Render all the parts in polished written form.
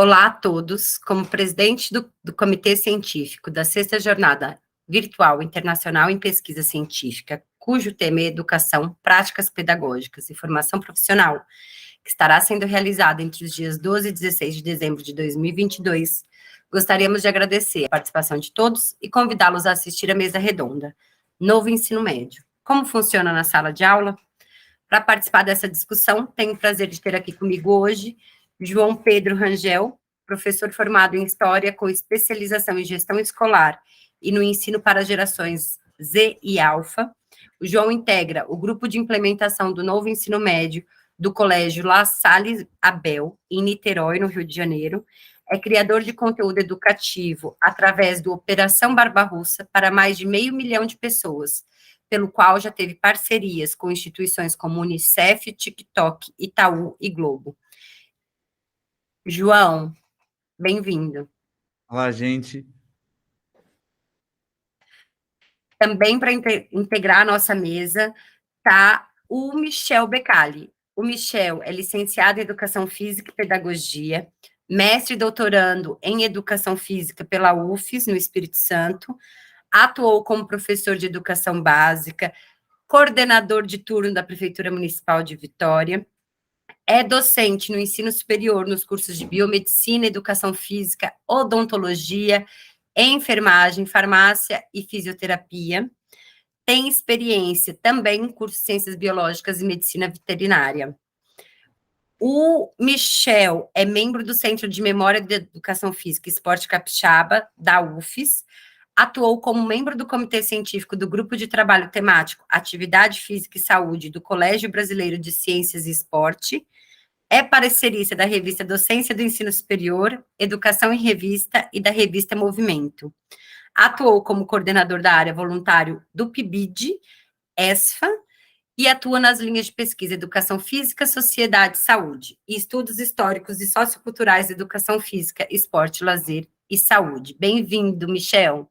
Olá a todos. Como presidente do Comitê Científico da Sexta Jornada Virtual Internacional em Pesquisa Científica, cujo tema é Educação, Práticas Pedagógicas e Formação Profissional, que estará sendo realizada entre os dias 12 e 16 de dezembro de 2022, gostaríamos de agradecer a participação de todos e convidá-los a assistir à mesa redonda, Novo Ensino Médio. Como funciona na sala de aula? Para participar dessa discussão, tenho o prazer de ter aqui comigo hoje João Pedro Rangel, professor formado em História com especialização em Gestão Escolar e no Ensino para Gerações Z e Alfa. O João integra o Grupo de Implementação do Novo Ensino Médio do Colégio La Salle Abel, em Niterói, no Rio de Janeiro. É criador de conteúdo educativo através do Operação Barbarossa para mais de 500 mil de pessoas, pelo qual já teve parcerias com instituições como Unicef, TikTok, Itaú e Globo. João, bem-vindo. Olá, gente. Também para integrar a nossa mesa está o Michel Becali. O Michel é licenciado em Educação Física e Pedagogia, mestre e doutorando em Educação Física pela UFES, no Espírito Santo, atuou como professor de Educação Básica, coordenador de turno da Prefeitura Municipal de Vitória, é docente no ensino superior nos cursos de Biomedicina, Educação Física, Odontologia, Enfermagem, Farmácia e Fisioterapia. Tem experiência também em curso de Ciências Biológicas e Medicina Veterinária. O Michel é membro do Centro de Memória de Educação Física e Esporte Capixaba, da UFES, atuou como membro do Comitê Científico do Grupo de Trabalho Temático Atividade Física e Saúde do Colégio Brasileiro de Ciências e Esporte, é parecerista da revista Docência do Ensino Superior, Educação em Revista e da revista Movimento. Atuou como coordenador da área voluntário do PIBID, ESFA, e atua nas linhas de pesquisa Educação Física, Sociedade e Saúde, e Estudos Históricos e Socioculturais de Educação Física, Esporte, Lazer e Saúde. Bem-vindo, Michel.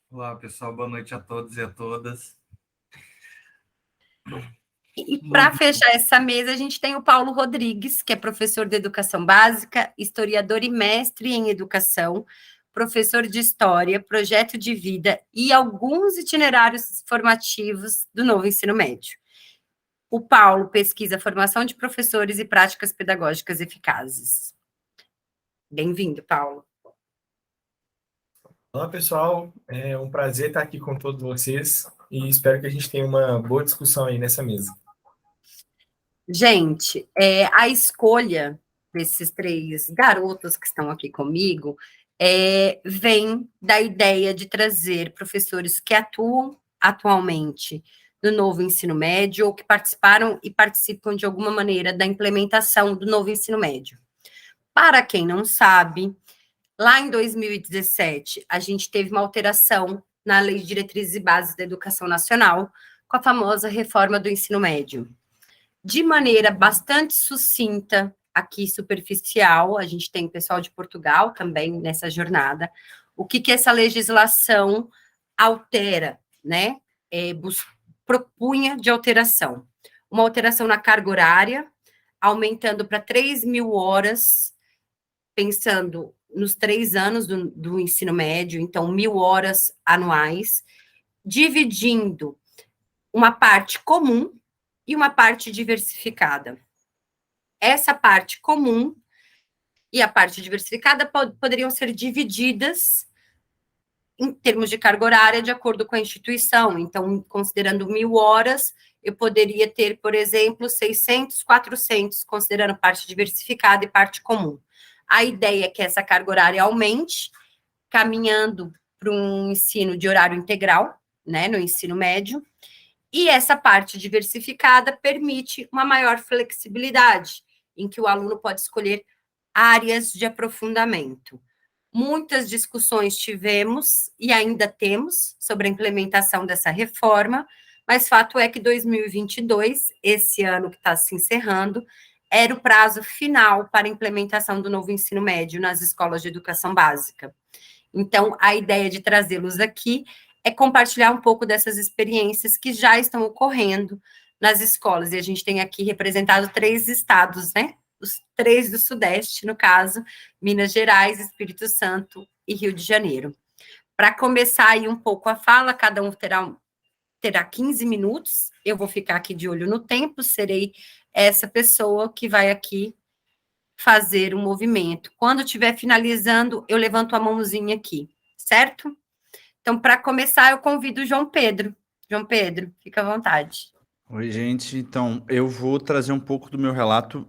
Olá, pessoal. Boa noite a todos e a todas. E para fechar essa mesa, a gente tem o Paulo Rodrigues, que é professor de Educação Básica, historiador e mestre em Educação, professor de História, Projeto de Vida e alguns itinerários formativos do Novo Ensino Médio. O Paulo pesquisa formação de professores e práticas pedagógicas eficazes. Bem-vindo, Paulo. Olá, pessoal. É um prazer estar aqui com todos vocês e espero que a gente tenha uma boa discussão aí nessa mesa. Gente, a escolha desses três garotos que estão aqui comigo vem da ideia de trazer professores que atuam atualmente no novo ensino médio ou que participaram e participam de alguma maneira da implementação do novo ensino médio. Para quem não sabe, lá em 2017, a gente teve uma alteração na Lei de Diretrizes e Bases da Educação Nacional, com a famosa reforma do ensino médio. De maneira bastante sucinta, aqui superficial, a gente tem pessoal de Portugal também nessa jornada, o que essa legislação altera, né? Propunha de alteração. Uma alteração na carga horária, aumentando para 3.000 horas, pensando nos 3 anos do ensino médio, então 1.000 horas anuais, dividindo uma parte comum e uma parte diversificada. Essa parte comum e a parte diversificada poderiam ser divididas em termos de carga horária de acordo com a instituição. Então, considerando 1.000 horas, eu poderia ter, por exemplo, 600, 400, considerando parte diversificada e parte comum. A ideia é que essa carga horária aumente, caminhando para um ensino de horário integral, né, no ensino médio, e essa parte diversificada permite uma maior flexibilidade, em que o aluno pode escolher áreas de aprofundamento. Muitas discussões tivemos e ainda temos sobre a implementação dessa reforma, mas fato é que 2022, esse ano que está se encerrando, era o prazo final para a implementação do novo ensino médio nas escolas de educação básica. Então, a ideia de trazê-los aqui é compartilhar um pouco dessas experiências que já estão ocorrendo nas escolas, e a gente tem aqui representado 3 estados, né, os 3 do Sudeste, no caso, Minas Gerais, Espírito Santo e Rio de Janeiro. Para começar aí um pouco a fala, cada um terá 15 minutos, eu vou ficar aqui de olho no tempo, serei essa pessoa que vai aqui fazer um movimento. Quando estiver finalizando, eu levanto a mãozinha aqui, certo? Então, para começar, eu convido o João Pedro. João Pedro, fica à vontade. Oi, gente. Então, eu vou trazer um pouco do meu relato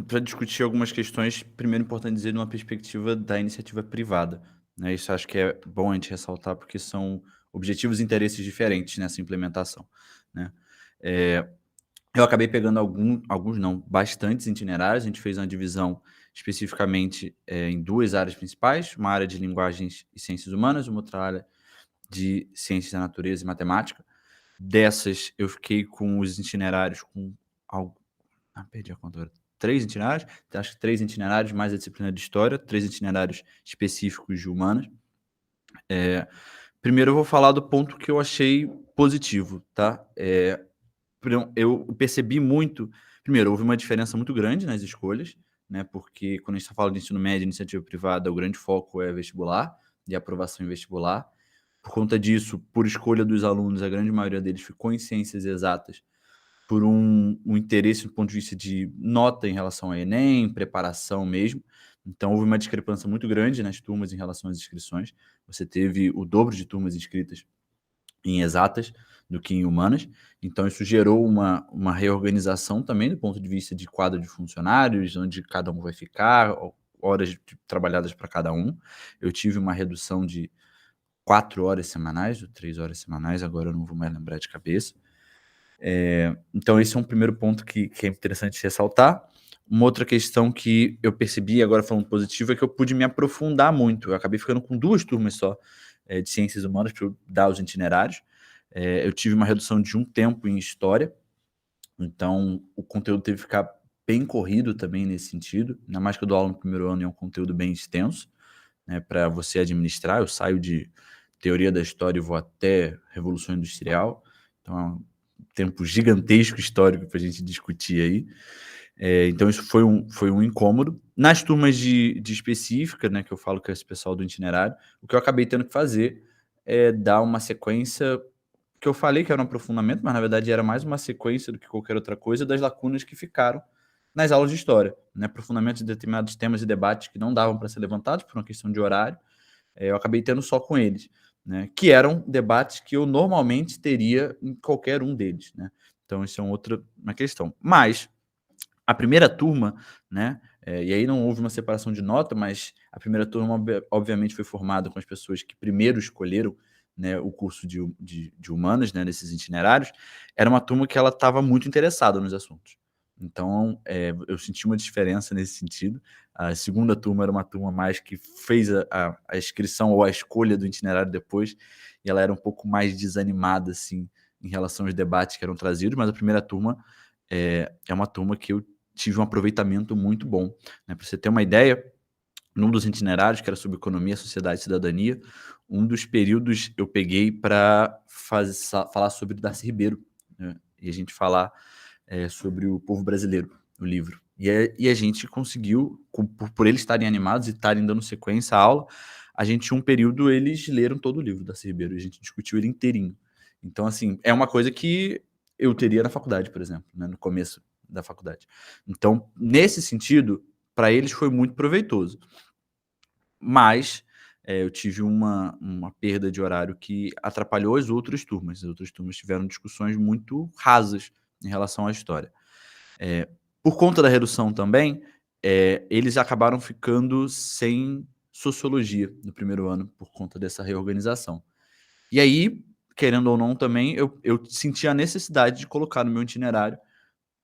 para discutir algumas questões, primeiro importante dizer, numa perspectiva da iniciativa privada, né? Isso acho que é bom a gente ressaltar, porque são objetivos e interesses diferentes nessa implementação, né? Eu acabei pegando alguns não, bastantes itinerários. A gente fez uma divisão especificamente em 2 áreas principais, uma área de linguagens e ciências humanas, uma outra área de ciências da natureza e matemática. Dessas, eu fiquei com os itinerários com algo. Perdi a conta agora. 3 itinerários, acho que 3 itinerários mais a disciplina de história, 3 itinerários específicos de humanas. Primeiro eu vou falar do ponto que eu achei positivo, tá? Eu percebi muito. Primeiro, houve uma diferença muito grande nas escolhas, né? Porque quando a gente está falando de ensino médio, iniciativa privada, o grande foco é vestibular e aprovação em vestibular. Por conta disso, por escolha dos alunos, a grande maioria deles ficou em ciências exatas por um interesse do ponto de vista de nota em relação ao Enem, preparação mesmo. Então, houve uma discrepância muito grande nas turmas em relação às inscrições. Você teve o dobro de turmas inscritas em exatas do que em humanas. Então, isso gerou uma reorganização também do ponto de vista de quadro de funcionários, onde cada um vai ficar, horas trabalhadas para cada um. Eu tive uma redução de 4 horas semanais, ou 3 horas semanais, agora eu não vou mais lembrar de cabeça. Então, esse é um primeiro ponto que é interessante ressaltar. Uma outra questão que eu percebi, agora falando positivo, é que eu pude me aprofundar muito. Eu acabei ficando com 2 turmas só de ciências humanas para eu dar os itinerários. Eu tive uma redução de um tempo em história, então o conteúdo teve que ficar bem corrido também nesse sentido, ainda mais que eu dou aula no primeiro ano e é um conteúdo bem extenso, né, para você administrar. Eu saio de teoria da história e vou até Revolução Industrial, então é um tempo gigantesco histórico para a gente discutir aí. Então isso foi um incômodo. Nas turmas de específica, né, que eu falo que é esse pessoal do itinerário, o que eu acabei tendo que fazer é dar uma sequência, que eu falei que era um aprofundamento, mas na verdade era mais uma sequência do que qualquer outra coisa, das lacunas que ficaram nas aulas de história, né, aprofundamento de determinados temas e debates que não davam para ser levantados por uma questão de horário. Eu acabei tendo só com eles, né, que eram debates que eu normalmente teria em qualquer um deles, né? Então isso é uma questão. Mas a primeira turma, né, e aí não houve uma separação de nota, mas a primeira turma obviamente foi formada com as pessoas que primeiro escolheram, né, o curso de humanas, né, nesses itinerários. Era uma turma que ela estava muito interessada nos assuntos. Então, eu senti uma diferença nesse sentido. A segunda turma era uma turma mais que fez a inscrição ou a escolha do itinerário depois, e ela era um pouco mais desanimada, assim, em relação aos debates que eram trazidos, mas a primeira turma é uma turma que eu tive um aproveitamento muito bom, né? Para você ter uma ideia, num dos itinerários, que era sobre economia, sociedade e cidadania, um dos períodos eu peguei para falar sobre Darcy Ribeiro, né? E a gente falar sobre o povo brasileiro, o livro. E a gente conseguiu, por eles estarem animados e estarem dando sequência à aula, a gente tinha um período, eles leram todo o livro da Darcy Ribeiro, e a gente discutiu ele inteirinho. Então, assim, é uma coisa que eu teria na faculdade, por exemplo, né, no começo da faculdade. Então, nesse sentido, para eles foi muito proveitoso. Mas eu tive uma perda de horário que atrapalhou as outras turmas. As outras turmas tiveram discussões muito rasas em relação à história. Por conta da redução também, eles acabaram ficando sem sociologia no primeiro ano, por conta dessa reorganização. E aí, querendo ou não também, eu senti a necessidade de colocar no meu itinerário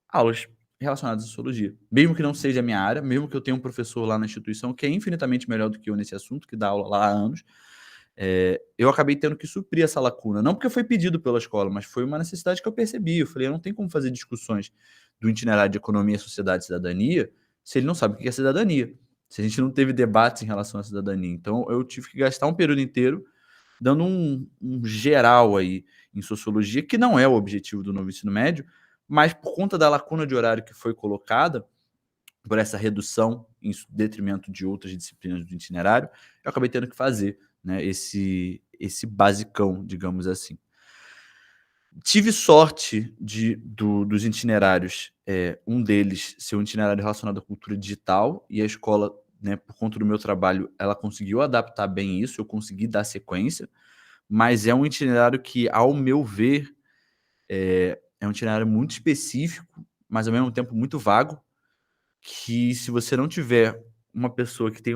aulas relacionadas à sociologia. Mesmo que não seja a minha área, mesmo que eu tenha um professor lá na instituição que é infinitamente melhor do que eu nesse assunto, que dá aula lá há anos, eu acabei tendo que suprir essa lacuna. Não porque foi pedido pela escola, mas foi uma necessidade que eu percebi. Eu falei, eu não tenho como fazer discussões do itinerário de economia, sociedade e cidadania se ele não sabe o que é cidadania. Se a gente não teve debates em relação à cidadania. Então, eu tive que gastar um período inteiro dando um geral aí em sociologia, que não é o objetivo do novo ensino médio, mas por conta da lacuna de horário que foi colocada, por essa redução em detrimento de outras disciplinas do itinerário, eu acabei tendo que fazer, né, esse basicão, digamos assim. Tive sorte dos itinerários, um deles ser um itinerário relacionado à cultura digital, e a escola, né, por conta do meu trabalho, ela conseguiu adaptar bem isso, eu consegui dar sequência, mas é um itinerário que, ao meu ver, é um itinerário muito específico, mas ao mesmo tempo muito vago, que se você não tiver uma pessoa que tem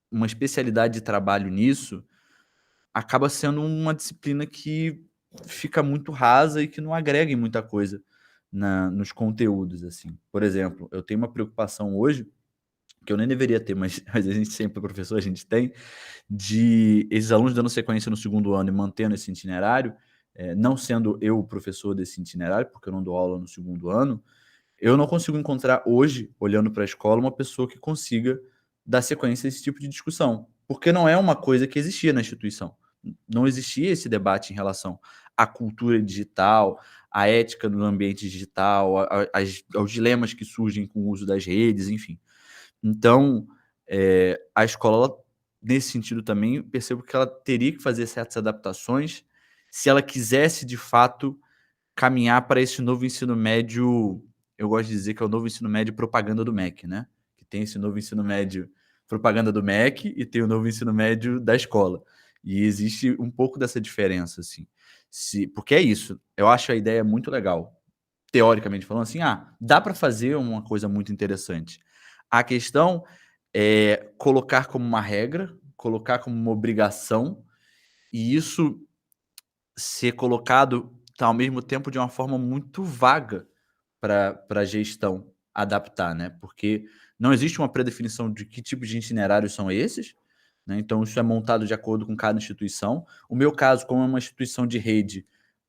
uma especialidade de trabalho nisso, acaba sendo uma disciplina que fica muito rasa e que não agrega em muita coisa nos conteúdos, assim. Por exemplo, eu tenho uma preocupação hoje, que eu nem deveria ter, mas a gente sempre, professor, a gente tem, de esses alunos dando sequência no segundo ano e mantendo esse itinerário, não sendo eu o professor desse itinerário, porque eu não dou aula no segundo ano, eu não consigo encontrar hoje, olhando para a escola, uma pessoa que consiga dar sequência a esse tipo de discussão, porque não é uma coisa que existia na instituição. Não existia esse debate em relação à cultura digital, à ética no ambiente digital, aos dilemas que surgem com o uso das redes, enfim. Então, a escola, nesse sentido também, percebo que ela teria que fazer certas adaptações se ela quisesse, de fato, caminhar para esse novo ensino médio. Eu gosto de dizer que é o novo ensino médio propaganda do MEC, né? Que tem esse novo ensino médio propaganda do MEC e tem o novo ensino médio da escola. E existe um pouco dessa diferença, assim. Porque é isso, eu acho a ideia muito legal. Teoricamente falando, assim, dá para fazer uma coisa muito interessante. A questão é colocar como uma regra, colocar como uma obrigação, e isso ser colocado ao mesmo tempo de uma forma muito vaga para a gestão adaptar, né? Porque não existe uma predefinição de que tipo de itinerários são esses, né? Então isso é montado de acordo com cada instituição. O meu caso, como é uma instituição de rede,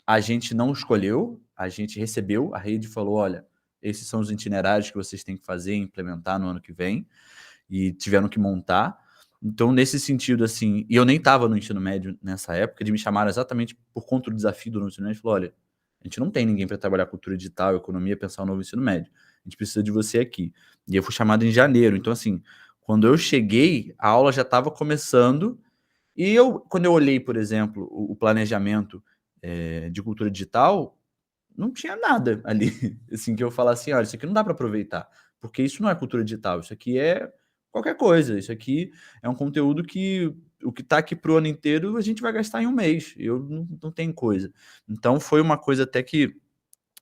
a gente não escolheu, a gente recebeu, a rede falou, olha, esses são os itinerários que vocês têm que fazer e implementar no ano que vem, e tiveram que montar. Então, nesse sentido, assim, e eu nem estava no ensino médio nessa época, eles me chamaram exatamente por conta do desafio do ensino médio, falou, olha, a gente não tem ninguém para trabalhar cultura digital, economia, pensar o novo ensino médio. A gente precisa de você aqui. E eu fui chamado em janeiro. Então, assim, quando eu cheguei, a aula já estava começando. E quando eu olhei, por exemplo, o planejamento de cultura digital, não tinha nada ali, assim, que eu falasse assim, olha, isso aqui não dá para aproveitar, porque isso não é cultura digital, isso aqui é qualquer coisa, isso aqui é um conteúdo que o que está aqui pro ano inteiro a gente vai gastar em um mês, eu não tenho coisa. Então foi uma coisa até que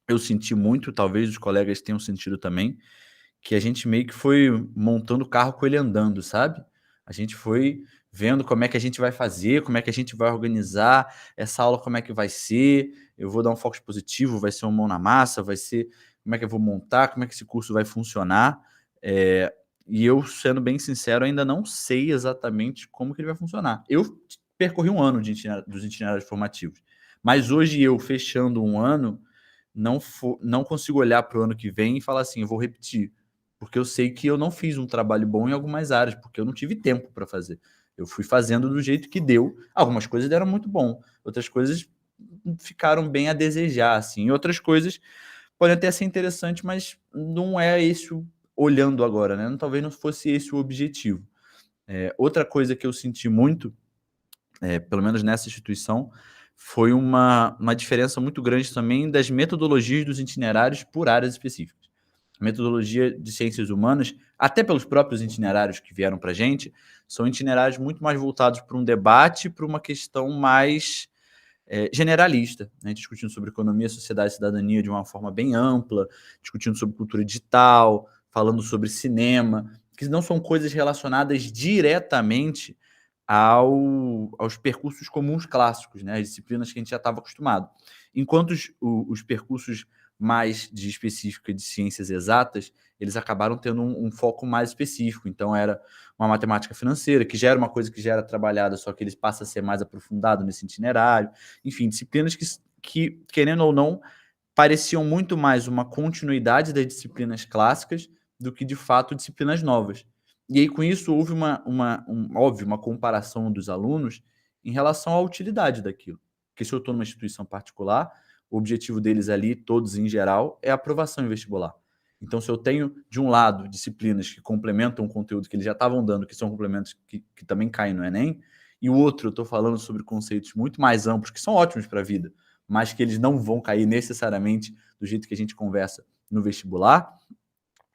eu senti muito, talvez os colegas tenham sentido também, que a gente meio que foi montando o carro com ele andando, sabe? A gente foi vendo como é que a gente vai fazer, como é que a gente vai organizar essa aula, como é que vai ser. Eu vou dar um foco positivo, vai ser uma mão na massa, vai ser como é que eu vou montar, como é que esse curso vai funcionar. E eu, sendo bem sincero, ainda não sei exatamente como que ele vai funcionar. Eu percorri um ano dos itinerários formativos, mas hoje eu, fechando um ano, não consigo olhar para o ano que vem e falar assim, eu vou repetir, porque eu sei que eu não fiz um trabalho bom em algumas áreas, porque eu não tive tempo para fazer. Eu fui fazendo do jeito que deu. Algumas coisas deram muito bom, outras coisas ficaram bem a desejar, assim. E outras coisas podem até ser interessantes, mas não é esse olhando agora, né? Talvez não fosse esse o objetivo. Outra coisa que eu senti muito, pelo menos nessa instituição, foi uma diferença muito grande também das metodologias dos itinerários por áreas específicas. A metodologia de ciências humanas, até pelos próprios itinerários que vieram para a gente, são itinerários muito mais voltados para um debate, para uma questão mais generalista, né? Discutindo sobre economia, sociedade e cidadania de uma forma bem ampla, discutindo sobre cultura digital, falando sobre cinema, que não são coisas relacionadas diretamente aos percursos comuns clássicos, né? As disciplinas que a gente já estava acostumado. Enquanto os percursos mais de específica de ciências exatas, eles acabaram tendo um foco mais específico. Então, era uma matemática financeira, que já era uma coisa que já era trabalhada, só que eles passam a ser mais aprofundado nesse itinerário. Enfim, disciplinas que, querendo ou não, pareciam muito mais uma continuidade das disciplinas clássicas do que, de fato, disciplinas novas. E aí, com isso, houve óbvio, uma comparação dos alunos em relação à utilidade daquilo. Porque se eu estou numa instituição particular, o objetivo deles ali, todos em geral, é a aprovação em vestibular. Então, se eu tenho, de um lado, disciplinas que complementam o conteúdo que eles já estavam dando, que são complementos que também caem no Enem, e o outro, eu estou falando sobre conceitos muito mais amplos, que são ótimos para a vida, mas que eles não vão cair necessariamente do jeito que a gente conversa no vestibular,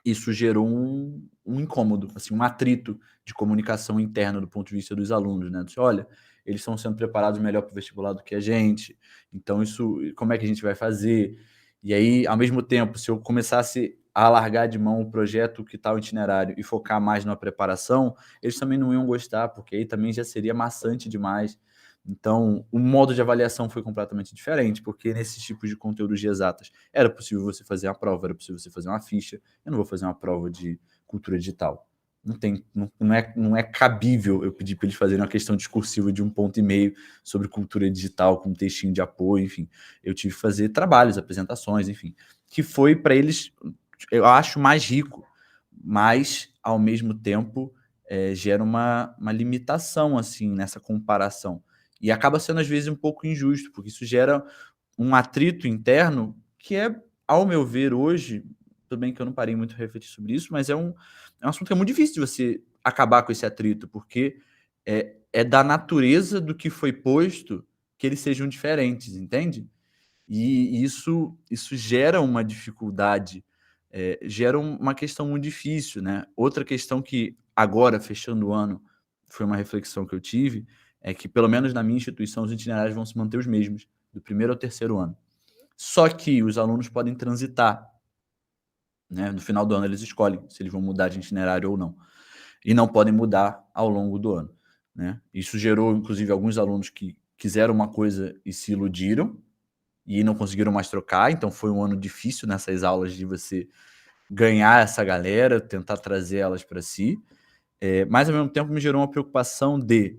isso gerou um incômodo, assim, um atrito de comunicação interna do ponto de vista dos alunos, né? Olha, eles estão sendo preparados melhor para o vestibular do que a gente, então isso, como é que a gente vai fazer? E aí, ao mesmo tempo, se eu começasse a largar de mão o projeto que está o itinerário e focar mais na preparação, eles também não iam gostar, porque aí também já seria maçante demais. Então, o modo de avaliação foi completamente diferente, porque nesses tipos de conteúdos de exatas era possível você fazer uma prova, era possível você fazer uma ficha. Eu não vou fazer uma prova de cultura digital. Não é cabível eu pedir para eles fazerem uma questão discursiva de 1,5 ponto sobre cultura digital, com um textinho de apoio, enfim. Eu tive que fazer trabalhos, apresentações, enfim, que foi para eles, eu acho, mais rico, mas, ao mesmo tempo, gera uma limitação assim nessa comparação. E acaba sendo, às vezes, um pouco injusto, porque isso gera um atrito interno que é, ao meu ver, hoje, tudo bem que eu não parei muito a refletir sobre isso, mas é um assunto que é muito difícil de você acabar com esse atrito, porque é da natureza do que foi posto que eles sejam diferentes, entende? E isso gera uma dificuldade, gera uma questão muito difícil, né? Outra questão que, agora, fechando o ano, foi uma reflexão que eu tive, é que, pelo menos na minha instituição, os itinerários vão se manter os mesmos, do primeiro ao terceiro ano. Só que os alunos podem transitar, né? No final do ano eles escolhem se eles vão mudar de itinerário ou não. E não podem mudar ao longo do ano, né? Isso gerou, inclusive, alguns alunos que quiseram uma coisa e se iludiram, e não conseguiram mais trocar, então foi um ano difícil nessas aulas de você ganhar essa galera, tentar trazer elas para si, mas ao mesmo tempo me gerou uma preocupação de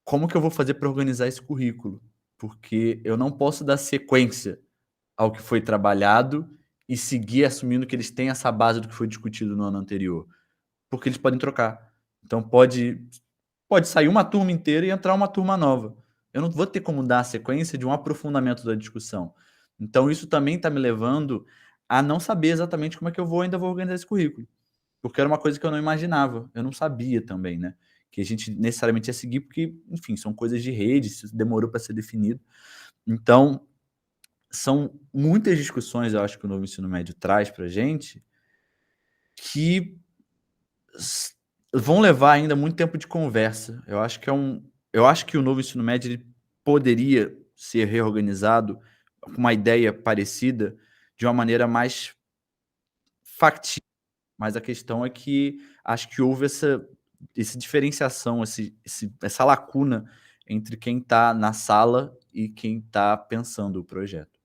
como que eu vou fazer para organizar esse currículo, porque eu não posso dar sequência ao que foi trabalhado e seguir assumindo que eles têm essa base do que foi discutido no ano anterior, porque eles podem trocar. Então pode sair uma turma inteira e entrar uma turma nova. Eu não vou ter como dar a sequência de um aprofundamento da discussão. Então, isso também está me levando a não saber exatamente como é que ainda vou organizar esse currículo. Porque era uma coisa que eu não imaginava. Eu não sabia também, né? Que a gente necessariamente ia seguir, porque, enfim, são coisas de rede, isso demorou para ser definido. Então, são muitas discussões, eu acho, que o novo ensino médio traz para a gente, que vão levar ainda muito tempo de conversa. Eu acho que o novo ensino médio ele poderia ser reorganizado com uma ideia parecida de uma maneira mais factível, mas a questão é que acho que houve essa diferenciação, essa lacuna entre quem está na sala e quem está pensando o projeto.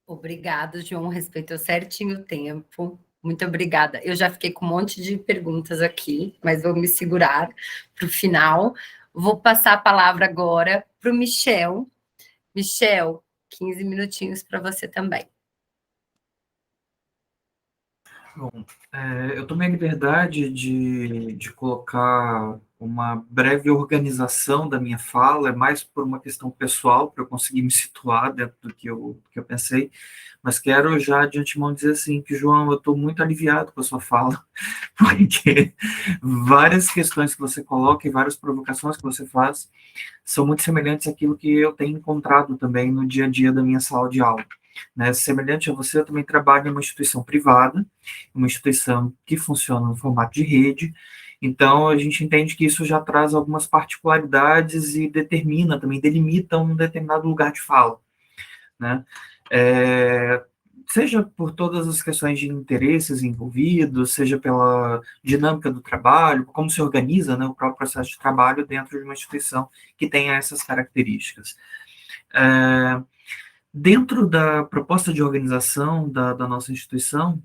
Obrigada, João. Respeitou certinho o tempo. Muito obrigada. Eu já fiquei com um monte de perguntas aqui, mas vou me segurar para o final. Vou passar a palavra agora para o Michel. Michel, 15 minutinhos para você também. Bom, eu tomei a liberdade de colocar uma breve organização da minha fala, é mais por uma questão pessoal, para eu conseguir me situar dentro do que eu pensei, mas quero já de antemão dizer assim, que, João, eu estou muito aliviado com a sua fala, porque várias questões que você coloca e várias provocações que você faz são muito semelhantes àquilo que eu tenho encontrado também no dia a dia da minha sala de aula. Né? Semelhante a você, eu também trabalho em uma instituição privada, uma instituição que funciona no formato de rede, então a gente entende que isso já traz algumas particularidades e delimita um determinado lugar de fala, né? Seja por todas as questões de interesses envolvidos, seja pela dinâmica do trabalho, como se organiza, né, o próprio processo de trabalho dentro de uma instituição que tenha essas características. Dentro da proposta de organização da nossa instituição,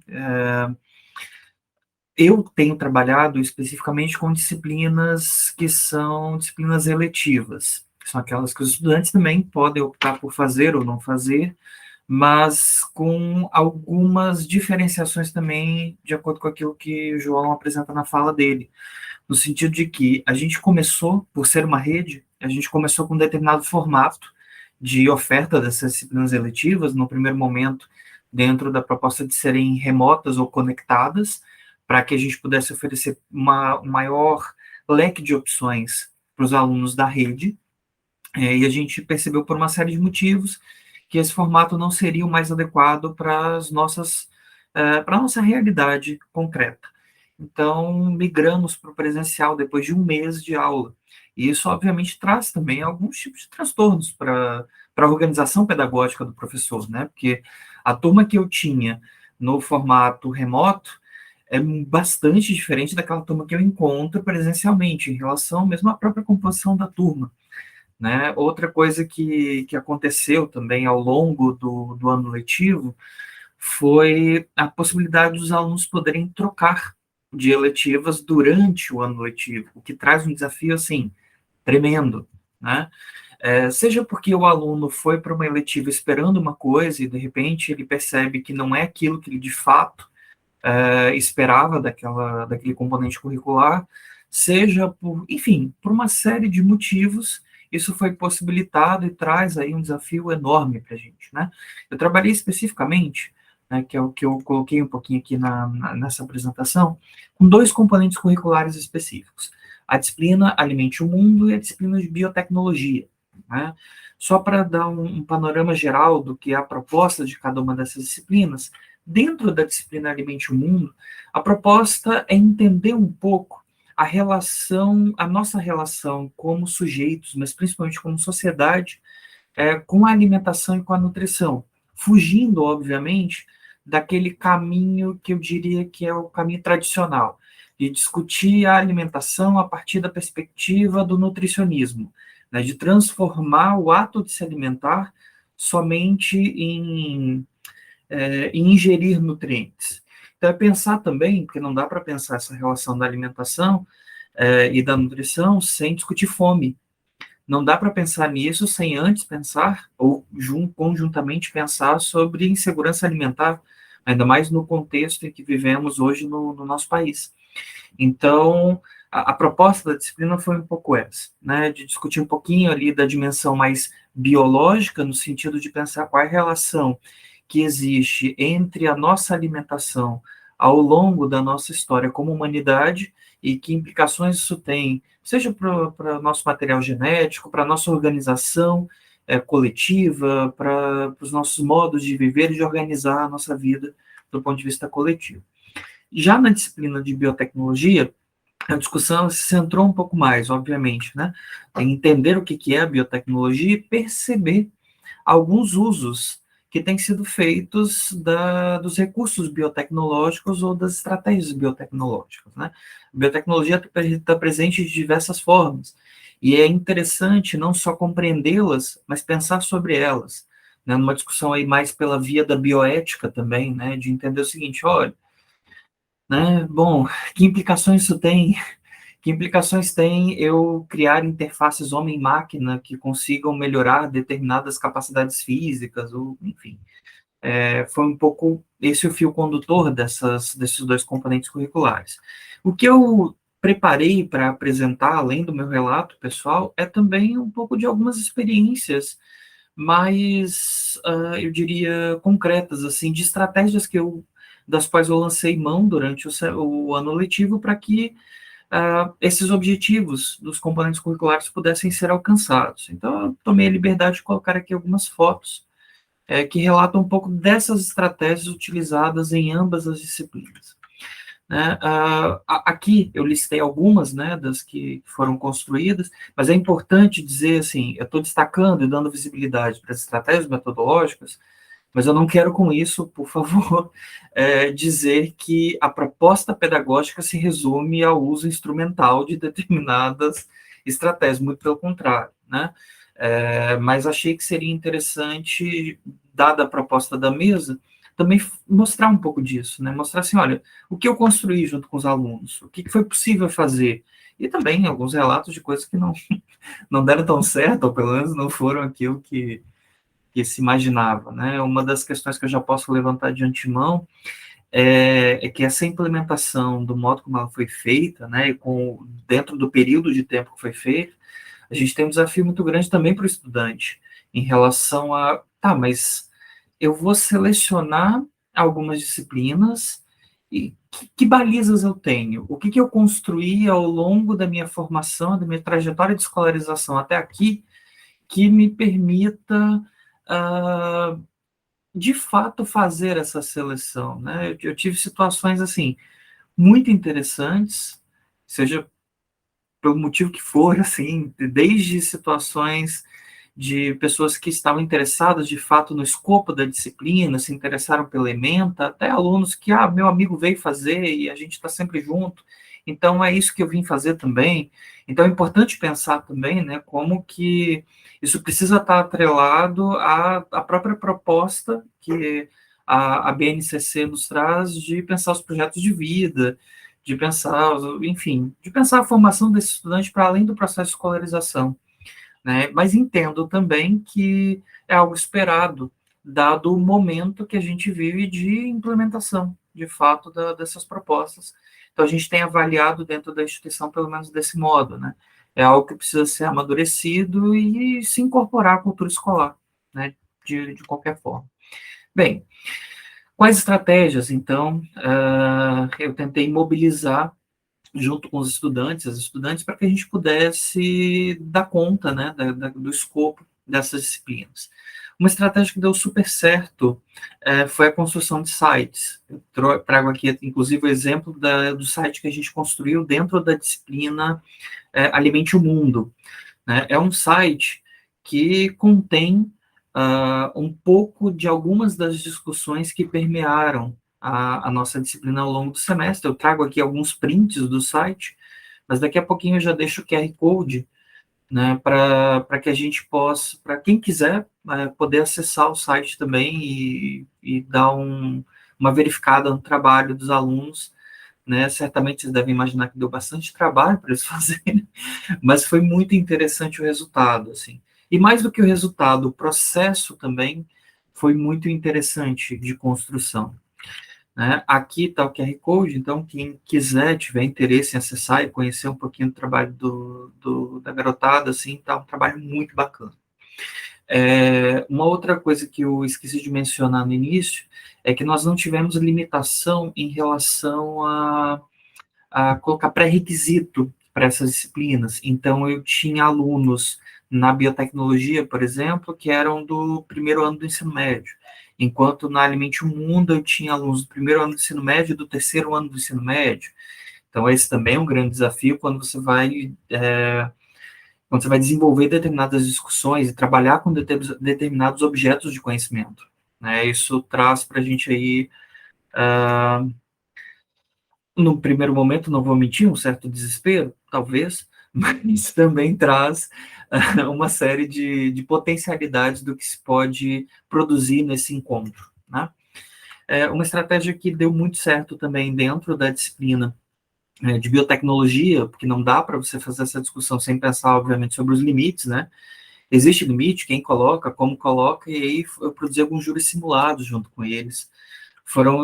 eu tenho trabalhado especificamente com disciplinas que são disciplinas eletivas, que são aquelas que os estudantes também podem optar por fazer ou não fazer, mas com algumas diferenciações também de acordo com aquilo que o João apresenta na fala dele, no sentido de que a gente começou, por ser uma rede, a gente começou com um determinado formato, de oferta dessas disciplinas eletivas, no primeiro momento, dentro da proposta de serem remotas ou conectadas, para que a gente pudesse oferecer um maior leque de opções para os alunos da rede, e a gente percebeu por uma série de motivos que esse formato não seria o mais adequado para a nossa realidade concreta. Então, migramos para o presencial depois de um mês de aula. E isso, obviamente, traz também alguns tipos de transtornos para a organização pedagógica do professor, né? Porque a turma que eu tinha no formato remoto é bastante diferente daquela turma que eu encontro presencialmente, em relação mesmo à própria composição da turma, né? Outra coisa que aconteceu também ao longo do ano letivo foi a possibilidade dos alunos poderem trocar de eletivas durante o ano letivo, o que traz um desafio, assim, tremendo, né? Seja porque o aluno foi para uma eletiva esperando uma coisa e, de repente, ele percebe que não é aquilo que ele, de fato, esperava daquele componente curricular, seja por, enfim, por uma série de motivos, isso foi possibilitado e traz aí um desafio enorme para a gente, né? Eu trabalhei especificamente, né, que é o que eu coloquei um pouquinho aqui nessa apresentação, com 2 componentes curriculares específicos, a disciplina Alimente o Mundo e a disciplina de Biotecnologia, né? Só para dar um panorama geral do que é a proposta de cada uma dessas disciplinas, dentro da disciplina Alimente o Mundo, a proposta é entender um pouco a nossa relação como sujeitos, mas principalmente como sociedade, com a alimentação e com a nutrição, fugindo, obviamente, daquele caminho que eu diria que é o caminho tradicional, de discutir a alimentação a partir da perspectiva do nutricionismo, né, de transformar o ato de se alimentar somente em ingerir nutrientes. Então, é pensar também, porque não dá para pensar essa relação da alimentação e da nutrição sem discutir fome. Não dá para pensar nisso sem antes pensar, ou conjuntamente pensar sobre insegurança alimentar, ainda mais no contexto em que vivemos hoje no nosso país. Então, a proposta da disciplina foi um pouco essa, né, de discutir um pouquinho ali da dimensão mais biológica, no sentido de pensar qual é a relação que existe entre a nossa alimentação ao longo da nossa história como humanidade e que implicações isso tem, seja para o nosso material genético, para a nossa organização coletiva, para os nossos modos de viver e de organizar a nossa vida do ponto de vista coletivo. Já na disciplina de biotecnologia, a discussão se centrou um pouco mais, obviamente, né, em entender o que é a biotecnologia e perceber alguns usos que têm sido feitos dos recursos biotecnológicos ou das estratégias biotecnológicas, né? A biotecnologia está presente de diversas formas, e é interessante não só compreendê-las, mas pensar sobre elas, né? Numa discussão aí mais pela via da bioética também, né? De entender o seguinte, olha, né? Bom, que implicações isso tem? Que implicações tem eu criar interfaces homem-máquina que consigam melhorar determinadas capacidades físicas, ou, enfim. Foi um pouco esse o fio condutor desses 2 componentes curriculares. O que eu preparei para apresentar, além do meu relato pessoal, é também um pouco de algumas experiências mais, eu diria, concretas, assim, de estratégias das quais eu lancei mão durante o ano letivo para que esses objetivos dos componentes curriculares pudessem ser alcançados. Então, eu tomei a liberdade de colocar aqui algumas fotos que relatam um pouco dessas estratégias utilizadas em ambas as disciplinas. Né? Aqui eu listei algumas, né, das que foram construídas, mas é importante dizer, assim, eu estou destacando e dando visibilidade para as estratégias metodológicas, mas eu não quero com isso, por favor, dizer que a proposta pedagógica se resume ao uso instrumental de determinadas estratégias, muito pelo contrário, né? Mas achei que seria interessante, dada a proposta da mesa, também mostrar um pouco disso, né? Mostrar assim, olha, o que eu construí junto com os alunos, o que foi possível fazer, e também alguns relatos de coisas que não deram tão certo, ou pelo menos não foram aquilo que se imaginava, né? Uma das questões que eu já posso levantar de antemão é que essa implementação do modo como ela foi feita, né, e dentro do período de tempo que foi feito, a gente tem um desafio muito grande também para o estudante, em relação a, tá, mas eu vou selecionar algumas disciplinas e que balizas eu tenho? O que eu construí ao longo da minha formação, da minha trajetória de escolarização até aqui, que me permita, de fato, fazer essa seleção, né? Eu tive situações, assim, muito interessantes, seja pelo motivo que for, assim, desde situações de pessoas que estavam interessadas, de fato, no escopo da disciplina, se interessaram pela ementa, até alunos que, meu amigo veio fazer e a gente está sempre junto, então é isso que eu vim fazer também. Então é importante pensar também, né, como que isso precisa estar atrelado à própria proposta que a BNCC nos traz de pensar os projetos de vida, de pensar, enfim, de pensar a formação desse estudante para além do processo de escolarização, né? Mas entendo também que é algo esperado, dado o momento que a gente vive de implementação, de fato, dessas propostas. Então, a gente tem avaliado dentro da instituição, pelo menos desse modo, né? É algo que precisa ser amadurecido e se incorporar à cultura escolar, né? De qualquer forma. Bem, quais estratégias, então, eu tentei mobilizar junto com os estudantes, as estudantes, para que a gente pudesse dar conta, né, do escopo dessas disciplinas. Uma estratégia que deu super certo foi a construção de sites. Eu trago aqui, inclusive, o exemplo do site que a gente construiu dentro da disciplina Alimente o Mundo, né? É um site que contém um pouco de algumas das discussões que permearam a nossa disciplina ao longo do semestre. Eu trago aqui alguns prints do site, mas daqui a pouquinho eu já deixo o QR Code, né, para que a gente possa, para quem quiser, poder acessar o site também e dar uma verificada no trabalho dos alunos, né? Certamente vocês devem imaginar que deu bastante trabalho para eles fazerem, mas foi muito interessante o resultado, assim. E mais do que o resultado, o processo também foi muito interessante de construção, né? Aqui está o QR Code, então quem quiser, tiver interesse em acessar e conhecer um pouquinho do trabalho da garotada, assim, tá um trabalho muito bacana. Uma outra coisa que eu esqueci de mencionar no início é que nós não tivemos limitação em relação a colocar pré-requisito para essas disciplinas. Então, eu tinha alunos na biotecnologia, por exemplo, que eram do primeiro ano do ensino médio, enquanto na Alimente o Mundo eu tinha alunos do primeiro ano do ensino médio e do terceiro ano do ensino médio. Então, esse também é um grande desafio quando você vai desenvolver determinadas discussões e trabalhar com determinados objetos de conhecimento, né? Isso traz para a gente aí, no primeiro momento, não vou mentir, um certo desespero, talvez, mas também traz uma série de potencialidades do que se pode produzir nesse encontro, né? Uma estratégia que deu muito certo também dentro da disciplina de biotecnologia, porque não dá para você fazer essa discussão sem pensar, obviamente, sobre os limites, né? Existe limite, quem coloca, como coloca, e aí eu produzi alguns juros simulados junto com eles.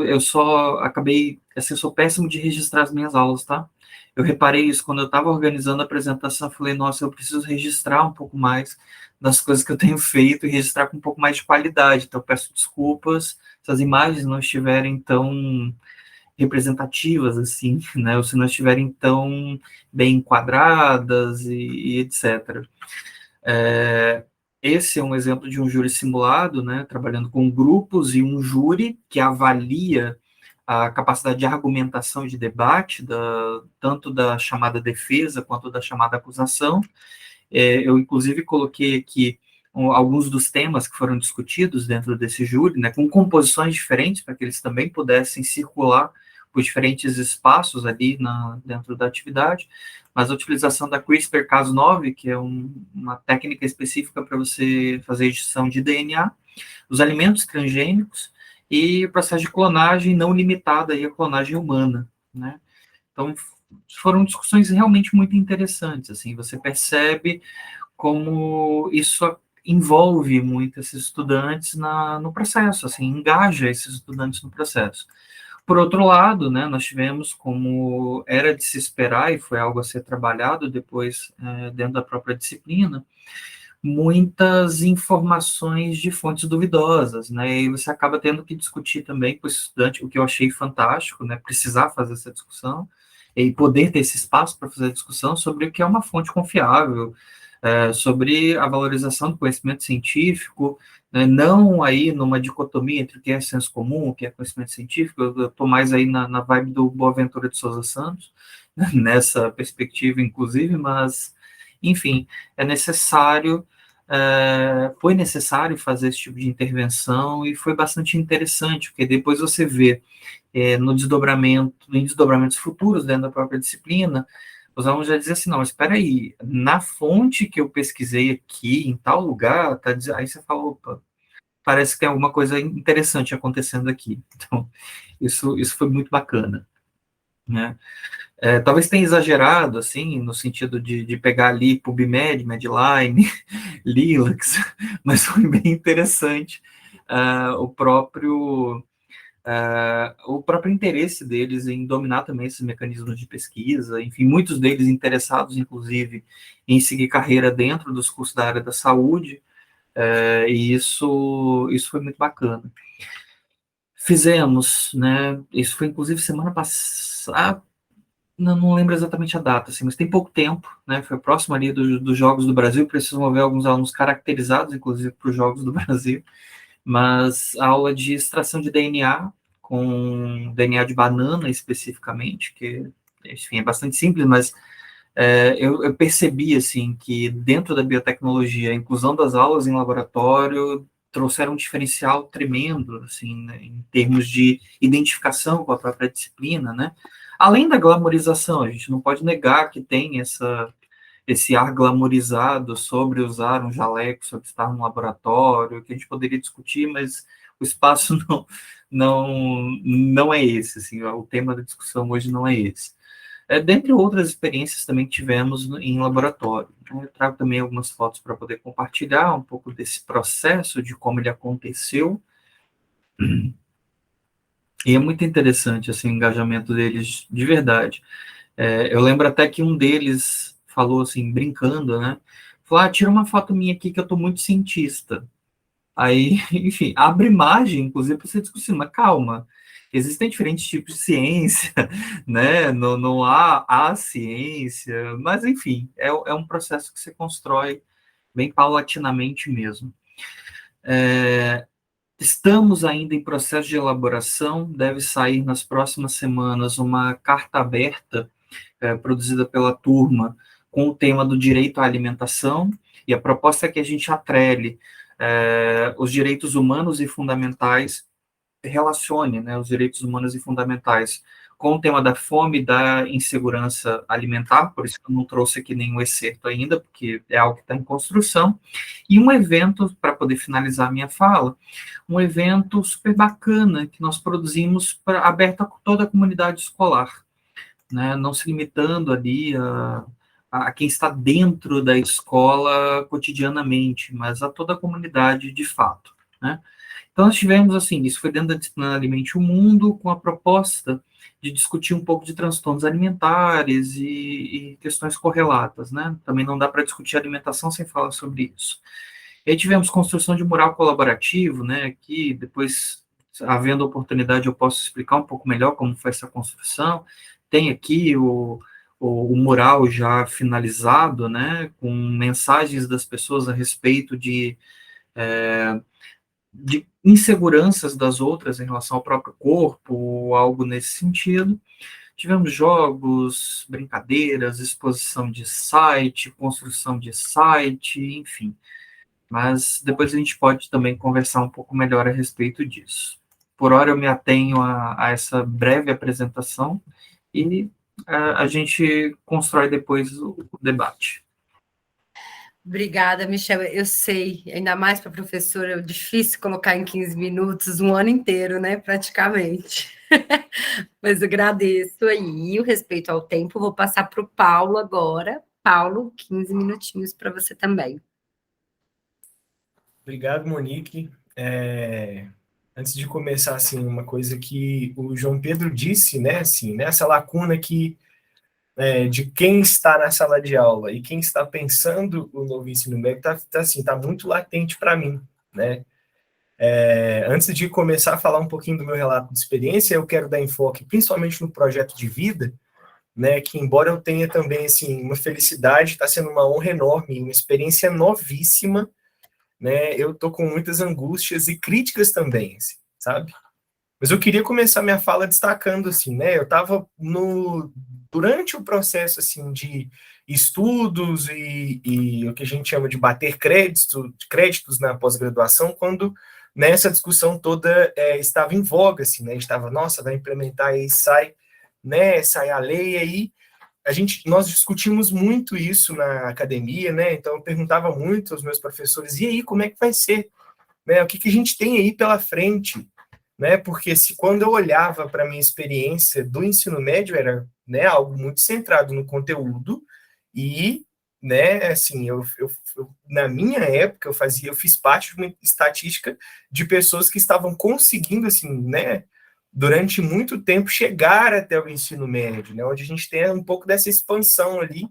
Eu só acabei, assim, eu sou péssimo de registrar as minhas aulas, tá? Eu reparei isso quando eu estava organizando a apresentação, eu falei, nossa, eu preciso registrar um pouco mais das coisas que eu tenho feito e registrar com um pouco mais de qualidade, então eu peço desculpas se as imagens não estiverem tão representativas, assim, né, ou se não estiverem tão bem enquadradas e etc. Esse é um exemplo de um júri simulado, né, trabalhando com grupos e um júri que avalia a capacidade de argumentação e de debate, tanto da chamada defesa quanto da chamada acusação. Eu, inclusive, coloquei aqui alguns dos temas que foram discutidos dentro desse júri, né, com composições diferentes, para que eles também pudessem circular por diferentes espaços ali dentro da atividade, mas a utilização da CRISPR-Cas9, que é uma técnica específica para você fazer edição de DNA, os alimentos transgênicos e o processo de clonagem não limitada aí à clonagem humana, né? Então, foram discussões realmente muito interessantes, assim, você percebe como isso envolve muito esses estudantes no processo, assim, engaja esses estudantes no processo. Por outro lado, né, nós tivemos, como era de se esperar, e foi algo a ser trabalhado depois dentro da própria disciplina, muitas informações de fontes duvidosas, né? E você acaba tendo que discutir também com o estudante, o que eu achei fantástico, né? Precisar fazer essa discussão e poder ter esse espaço para fazer a discussão sobre o que é uma fonte confiável, sobre a valorização do conhecimento científico, né? Não aí numa dicotomia entre o que é senso comum, o que é conhecimento científico. Eu estou mais aí na vibe do Boaventura de Souza Santos, nessa perspectiva, inclusive, mas, enfim, é necessário, foi necessário fazer esse tipo de intervenção e foi bastante interessante, porque depois você vê no desdobramento, em desdobramentos futuros dentro da própria disciplina, os alunos já dizem assim, não, espera aí, na fonte que eu pesquisei aqui, em tal lugar, tá, aí você fala, opa, parece que tem alguma coisa interessante acontecendo aqui. Então, isso foi muito bacana, né? Talvez tenha exagerado, assim, no sentido de pegar ali PubMed, Medline, Lilacs, mas foi bem interessante o próprio interesse deles em dominar também esses mecanismos de pesquisa, enfim, muitos deles interessados, inclusive, em seguir carreira dentro dos cursos da área da saúde, e isso foi muito bacana. Fizemos, né, isso foi inclusive semana passada, não lembro exatamente a data, assim, mas tem pouco tempo, né? Foi próximo ali dos Jogos do Brasil. Precisam ver alguns alunos caracterizados, inclusive, para os Jogos do Brasil. Mas a aula de extração de DNA, com DNA de banana especificamente, que, enfim, é bastante simples, mas eu percebi, assim, que dentro da biotecnologia, a inclusão das aulas em laboratório trouxeram um diferencial tremendo, assim, né, em termos de identificação com a própria disciplina, né? Além da glamorização, a gente não pode negar que tem esse ar glamorizado sobre usar um jaleco, sobre estar no laboratório, que a gente poderia discutir, mas o espaço não é esse, assim, o tema da discussão hoje não é esse. Dentre outras experiências também que tivemos em laboratório. Eu trago também algumas fotos para poder compartilhar um pouco desse processo, de como ele aconteceu. E é muito interessante, assim, o engajamento deles, de verdade. Eu lembro até que um deles falou, assim, brincando, né? Falou, tira uma foto minha aqui que eu tô muito cientista. Aí, enfim, abre imagem, inclusive, para você discutir, mas calma, existem diferentes tipos de ciência, né? Não há a ciência, mas, enfim, é um processo que você constrói bem paulatinamente mesmo. Estamos ainda em processo de elaboração, deve sair nas próximas semanas uma carta aberta produzida pela turma com o tema do direito à alimentação, e a proposta é que a gente atrele os direitos humanos e fundamentais, relacione, né, os direitos humanos e fundamentais com o tema da fome e da insegurança alimentar, por isso que eu não trouxe aqui nenhum excerto ainda, porque é algo que está em construção, e um evento, para poder finalizar a minha fala, um evento super bacana que nós produzimos aberto a toda a comunidade escolar, né, não se limitando ali a quem está dentro da escola cotidianamente, mas a toda a comunidade de fato, né. Então, nós tivemos, assim, isso foi dentro da disciplina Alimente o Mundo, com a proposta de discutir um pouco de transtornos alimentares e questões correlatas, né? Também não dá para discutir alimentação sem falar sobre isso. E aí tivemos construção de mural colaborativo, né? Que depois, havendo oportunidade, eu posso explicar um pouco melhor como foi essa construção. Tem aqui o mural já finalizado, né? Com mensagens das pessoas a respeito de inseguranças das outras em relação ao próprio corpo, ou algo nesse sentido. Tivemos jogos, brincadeiras, exposição de site, construção de site, enfim. Mas depois a gente pode também conversar um pouco melhor a respeito disso. Por hora eu me atenho a essa breve apresentação e a gente constrói depois o debate. Obrigada, Michel. Eu sei, ainda mais para a professora, é difícil colocar em 15 minutos um ano inteiro, né? Praticamente. Mas eu agradeço aí o respeito ao tempo. Vou passar para o Paulo agora. Paulo, 15 minutinhos para você também. Obrigado, Monique. Antes de começar, assim, uma coisa que o João Pedro disse, né, assim, nessa lacuna que de quem está na sala de aula e quem está pensando o novo ensino médio tá muito latente para mim, né? Antes de começar a falar um pouquinho do meu relato de experiência, eu quero dar enfoque principalmente no projeto de vida, né? Que embora eu tenha também assim uma felicidade, está sendo uma honra enorme, uma experiência novíssima, né? Eu tô com muitas angústias e críticas também, assim, sabe? Mas eu queria começar minha fala destacando assim, né? Eu estava durante o processo assim de estudos e o que a gente chama de bater créditos na pós-graduação, quando nessa discussão toda estava em voga, assim, né? Estava, nossa, vai implementar e sai, né? Sai a lei aí. Nós discutimos muito isso na academia, né? Então eu perguntava muito aos meus professores, e aí, como é que vai ser? Né? O que a gente tem aí pela frente? Né? Porque quando eu olhava para a minha experiência do ensino médio, era, né, algo muito centrado no conteúdo e, né, assim, na minha época eu fiz parte de uma estatística de pessoas que estavam conseguindo, assim, né, durante muito tempo chegar até o ensino médio, né, onde a gente tem um pouco dessa expansão ali,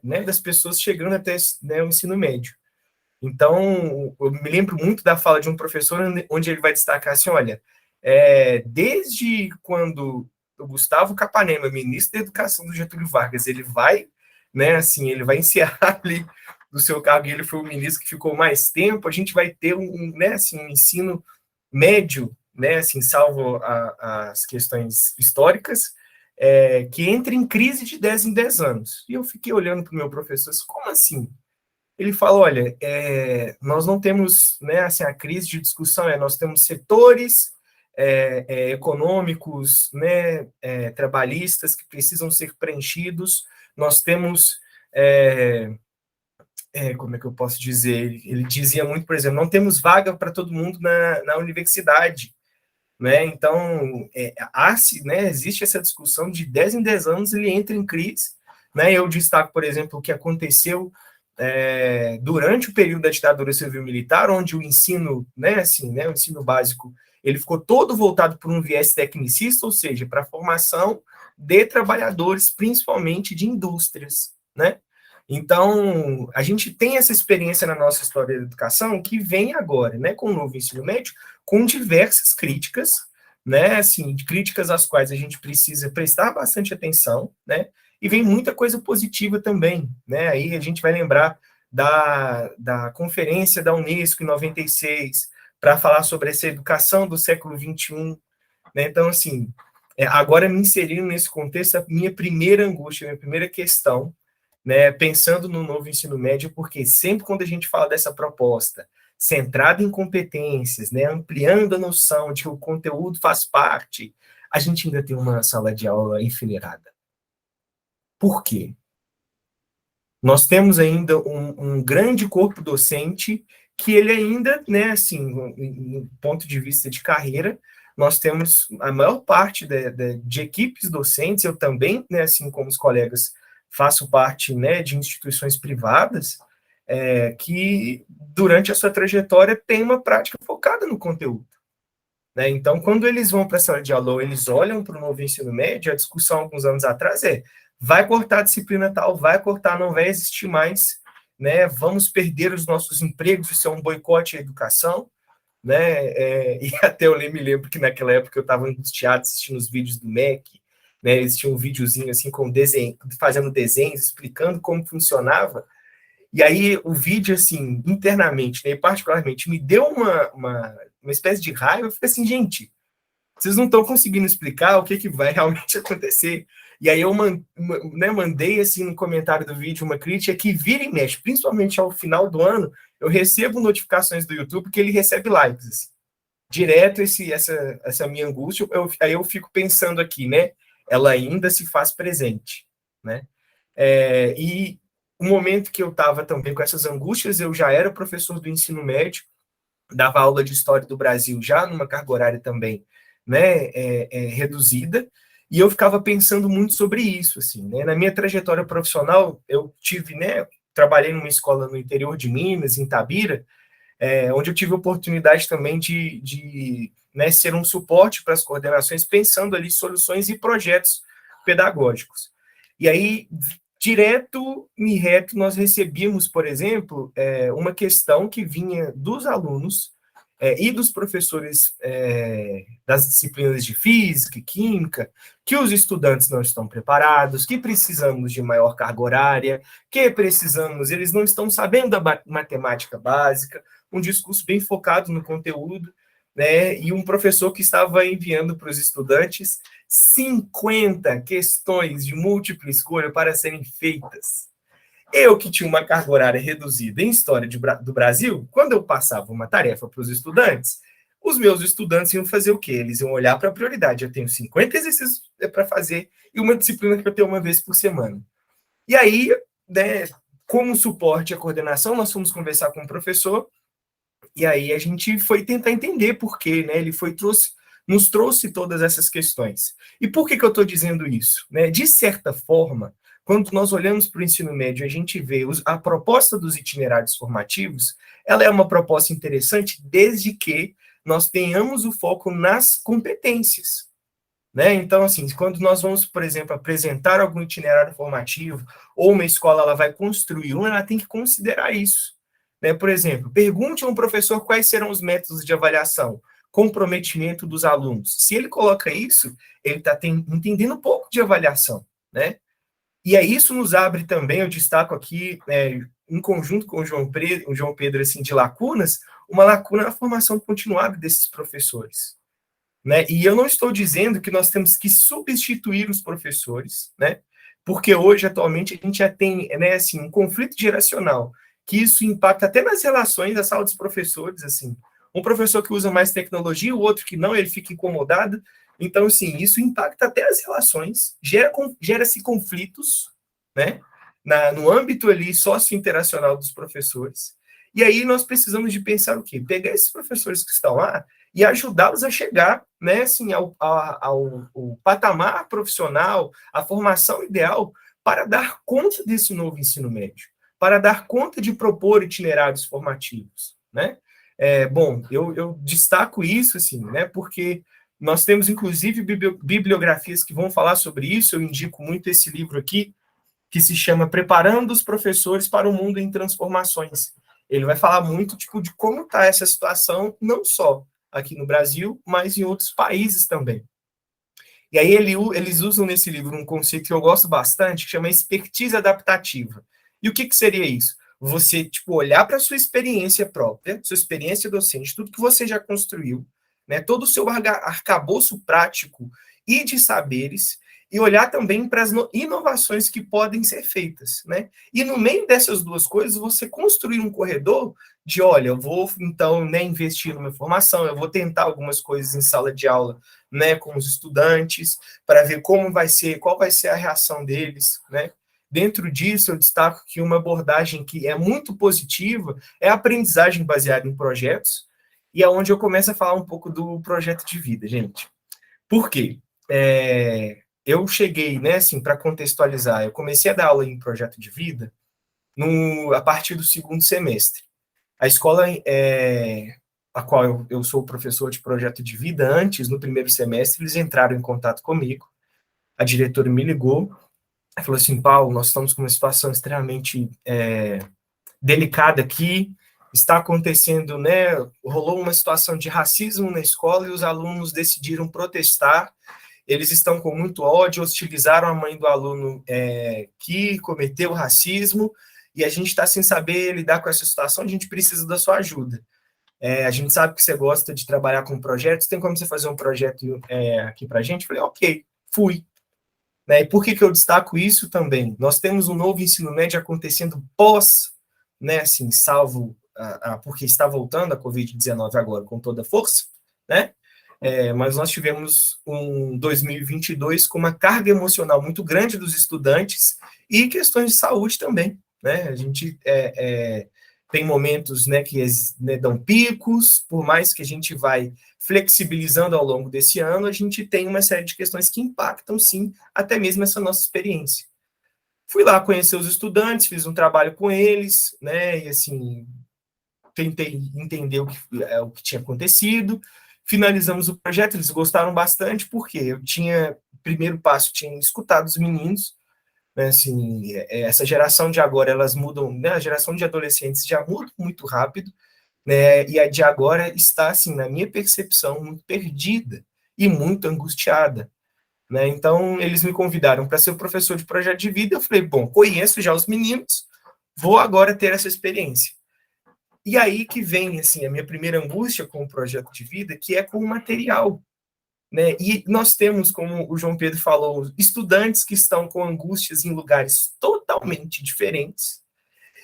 né, das pessoas chegando até, né, o ensino médio. Então, eu me lembro muito da fala de um professor, onde ele vai destacar assim, olha, desde quando o Gustavo Capanema, ministro da Educação do Getúlio Vargas, ele vai, né, assim, ele vai encerrar ali do seu cargo, e ele foi o ministro que ficou mais tempo, a gente vai ter né, assim, um ensino médio, né, assim, salvo as questões históricas, que entra em crise de 10 em 10 anos. E eu fiquei olhando para o meu professor, assim, como assim? Ele fala, olha, nós não temos, né, assim, a crise de discussão, nós temos setores econômicos, né, trabalhistas que precisam ser preenchidos, nós temos, como é que eu posso dizer, ele dizia muito, por exemplo, não temos vaga para todo mundo na universidade, né, então, né, existe essa discussão de 10 em 10 anos, ele entra em crise, né, eu destaco, por exemplo, o que aconteceu durante o período da ditadura civil-militar, onde o ensino, né, assim, né, o ensino básico, ele ficou todo voltado por um viés tecnicista, ou seja, para a formação de trabalhadores, principalmente de indústrias, né? Então, a gente tem essa experiência na nossa história da educação que vem agora, né, com o novo ensino médio, com diversas críticas, né, assim, críticas às quais a gente precisa prestar bastante atenção, né, e vem muita coisa positiva também, né? Aí a gente vai lembrar da conferência da Unesco em 96, para falar sobre essa educação do século XXI, né? Então, assim, agora me inserindo nesse contexto, a minha primeira angústia, a minha primeira questão, né, pensando no novo ensino médio, porque sempre quando a gente fala dessa proposta centrada em competências, né, ampliando a noção de que o conteúdo faz parte, a gente ainda tem uma sala de aula enfileirada. Por quê? Nós temos ainda um grande corpo docente que ele ainda, né, assim, do ponto de vista de carreira, nós temos a maior parte de equipes docentes, eu também, né, assim como os colegas, faço parte, né, de instituições privadas, que durante a sua trajetória tem uma prática focada no conteúdo. Né? Então, quando eles vão para a sala de aula, eles olham para o novo ensino médio, a discussão alguns anos atrás vai cortar a disciplina tal, vai cortar, não vai existir mais, né? Vamos perder os nossos empregos, isso é um boicote à educação, né? E até eu me lembro que naquela época eu estava angustiado assistindo os vídeos do MEC, né? Eles tinham um videozinho assim com desenho, fazendo desenhos, explicando como funcionava, e aí o vídeo, assim, internamente, né, particularmente, me deu uma espécie de raiva. Eu fiquei assim, gente, vocês não estão conseguindo explicar o que vai realmente acontecer. E aí eu né, mandei, assim, no comentário do vídeo uma crítica que vira e mexe, principalmente ao final do ano, eu recebo notificações do YouTube que ele recebe likes, assim. Direto essa minha angústia, aí eu fico pensando aqui, né, ela ainda se faz presente, né? E o momento que eu estava também com essas angústias, eu já era professor do ensino médio, dava aula de História do Brasil já numa carga horária também, né, reduzida, e eu ficava pensando muito sobre isso, assim, né, na minha trajetória profissional, eu tive, né, trabalhei numa escola no interior de Minas, em Itabira, onde eu tive a oportunidade também de né, ser um suporte para as coordenações, pensando ali soluções e projetos pedagógicos. E aí, direto e reto, nós recebíamos, por exemplo, uma questão que vinha dos alunos e dos professores das disciplinas de física e química, que os estudantes não estão preparados, que precisamos de maior carga horária, eles não estão sabendo a matemática básica, um discurso bem focado no conteúdo, né, e um professor que estava enviando para os estudantes 50 questões de múltipla escolha para serem feitas. Eu, que tinha uma carga horária reduzida em História do Brasil, quando eu passava uma tarefa para os estudantes, os meus estudantes iam fazer o quê? Eles iam olhar para a prioridade. Eu tenho 50 exercícios para fazer e uma disciplina que eu tenho uma vez por semana. E aí, né, como suporte à coordenação, nós fomos conversar com o professor, e aí a gente foi tentar entender por quê, né? Ele nos trouxe todas essas questões. E por que eu estou dizendo isso? Né? De certa forma, quando nós olhamos para o ensino médio, a gente vê a proposta dos itinerários formativos, ela é uma proposta interessante desde que nós tenhamos o foco nas competências. Né? Então, assim, quando nós vamos, por exemplo, apresentar algum itinerário formativo, ou uma escola ela vai construir ela tem que considerar isso. Né? Por exemplo, pergunte a um professor quais serão os métodos de avaliação, comprometimento dos alunos. Se ele coloca isso, ele está entendendo um pouco de avaliação. Né? E aí isso nos abre também, eu destaco aqui, em conjunto com o João Pedro assim, de lacunas, uma lacuna na formação continuada desses professores. Né? E eu não estou dizendo que nós temos que substituir os professores, né? Porque hoje, atualmente, a gente já tem, né, assim, um conflito geracional, que isso impacta até nas relações da sala dos professores, assim. Um professor que usa mais tecnologia, o outro que não, ele fica incomodado. Então, assim, isso impacta até as relações, gera-se conflitos, né? No âmbito ali sociointeracional dos professores. E aí nós precisamos de pensar o quê? Pegar esses professores que estão lá e ajudá-los a chegar, né, assim, ao patamar profissional, à formação ideal para dar conta desse novo ensino médio, para dar conta de propor itinerários formativos, né? Bom, eu destaco isso, assim, né, porque nós temos, inclusive, bibliografias que vão falar sobre isso. Eu indico muito esse livro aqui, que se chama Preparando os Professores para o Mundo em Transformações. Ele vai falar muito tipo, de como está essa situação, não só aqui no Brasil, mas em outros países também. E aí eles usam nesse livro um conceito que eu gosto bastante, que chama expertise adaptativa. E o que seria isso? Você tipo, olhar para a sua experiência própria, sua experiência docente, tudo que você já construiu, né, todo o seu arcabouço prático e de saberes, e olhar também para as inovações que podem ser feitas, né? E no meio dessas duas coisas, você construir um corredor de, olha, eu vou, então, né, investir numa formação, eu vou tentar algumas coisas em sala de aula, né, com os estudantes, para ver como vai ser, qual vai ser a reação deles, né? Dentro disso, eu destaco que uma abordagem que é muito positiva é a aprendizagem baseada em projetos, e é onde eu começo a falar um pouco do projeto de vida, gente. Por quê? Eu cheguei, né, assim, para contextualizar, eu comecei a dar aula em projeto de vida a partir do segundo semestre. A escola a qual eu sou professor de projeto de vida, antes, no primeiro semestre, eles entraram em contato comigo, a diretora me ligou, e falou assim, Paulo, nós estamos com uma situação extremamente delicada aqui, está acontecendo, né, rolou uma situação de racismo na escola e os alunos decidiram protestar. Eles estão com muito ódio, hostilizaram a mãe do aluno que cometeu racismo, e a gente está sem saber lidar com essa situação, a gente precisa da sua ajuda. A gente sabe que você gosta de trabalhar com projetos, tem como você fazer um projeto aqui para a gente? Eu falei, ok, fui. Né? E por que eu destaco isso também? Nós temos um novo ensino médio acontecendo pós, né, assim, salvo porque está voltando a Covid-19 agora com toda a força, né? Mas nós tivemos um 2022 com uma carga emocional muito grande dos estudantes e questões de saúde também, né? A gente tem momentos, né, que dão picos, por mais que a gente vai flexibilizando ao longo desse ano, a gente tem uma série de questões que impactam, sim, até mesmo essa nossa experiência. Fui lá conhecer os estudantes, fiz um trabalho com eles, né, e assim, tentei entender o que tinha acontecido. Finalizamos o projeto, eles gostaram bastante, porque eu tinha primeiro passo, tinha escutado os meninos, né, assim, essa geração de agora, elas mudam, né, a geração de adolescentes já muda muito rápido, né, e a de agora está, assim, na minha percepção, muito perdida e muito angustiada, né, então eles me convidaram para ser o professor de projeto de vida, eu falei, bom, conheço já os meninos, vou agora ter essa experiência. E aí que vem, assim, a minha primeira angústia com o projeto de vida, que é com o material, né? E nós temos, como o João Pedro falou, estudantes que estão com angústias em lugares totalmente diferentes,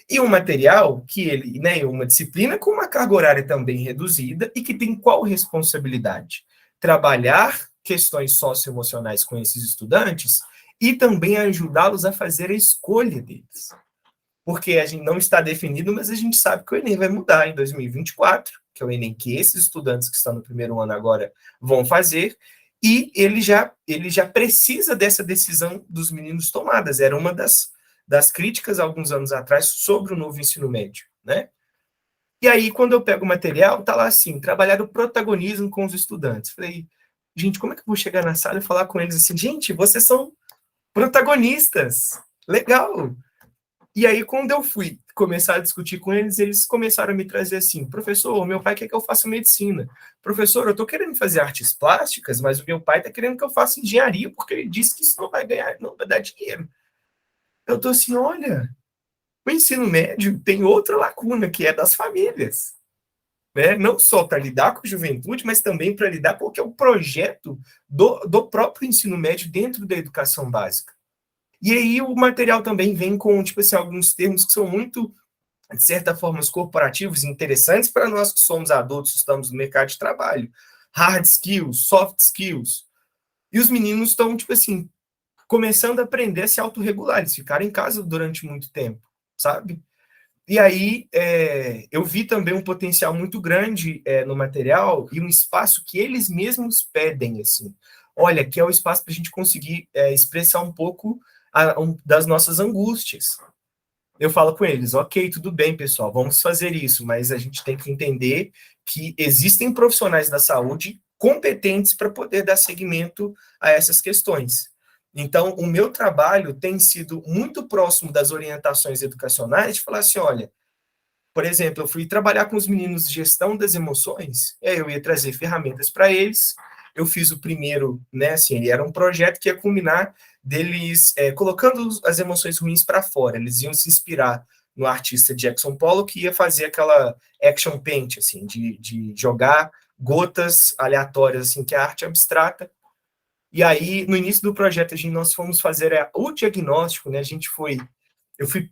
e um material que ele, né, uma disciplina com uma carga horária também reduzida, e que tem qual responsabilidade? Trabalhar questões socioemocionais com esses estudantes e também ajudá-los a fazer a escolha deles. Porque a gente não está definido, mas a gente sabe que o Enem vai mudar em 2024, que é o Enem que esses estudantes que estão no primeiro ano agora vão fazer, e ele já precisa dessa decisão dos meninos tomadas. Era uma das críticas, alguns anos atrás, sobre o novo ensino médio, né? E aí, quando eu pego o material, tá lá assim, trabalhar o protagonismo com os estudantes. Falei, gente, como é que eu vou chegar na sala e falar com eles assim, gente, vocês são protagonistas, legal. E aí, quando eu fui começar a discutir com eles, eles começaram a me trazer assim, professor, meu pai quer que eu faça medicina. Professor, eu estou querendo fazer artes plásticas, mas o meu pai está querendo que eu faça engenharia, porque ele disse que isso não vai ganhar, não vai dar dinheiro. Eu estou assim, olha, o ensino médio tem outra lacuna, que é das famílias. Né? Não só para lidar com a juventude, mas também para lidar com o que é o projeto do próprio ensino médio dentro da educação básica. E aí o material também vem com, tipo assim, alguns termos que são muito, de certa forma, corporativos e interessantes para nós que somos adultos, estamos no mercado de trabalho. Hard skills, soft skills. E os meninos estão, tipo assim, começando a aprender a se autorregular, eles ficaram em casa durante muito tempo, sabe? E aí eu vi também um potencial muito grande no material e um espaço que eles mesmos pedem, assim. Olha, que é o espaço para a gente conseguir expressar um pouco das nossas angústias. Eu falo com eles, ok, tudo bem, pessoal, vamos fazer isso, mas a gente tem que entender que existem profissionais da saúde competentes para poder dar seguimento a essas questões. Então, o meu trabalho tem sido muito próximo das orientações educacionais, de falar assim, olha, por exemplo, eu fui trabalhar com os meninos de gestão das emoções, eu ia trazer ferramentas para eles, eu fiz o primeiro, né, assim, ele era um projeto que ia culminar deles colocando as emoções ruins para fora, eles iam se inspirar no artista Jackson Pollock, que ia fazer aquela action paint, assim, de jogar gotas aleatórias, assim, que é a arte abstrata. E aí, no início do projeto, nós fomos fazer o diagnóstico, né, eu fui,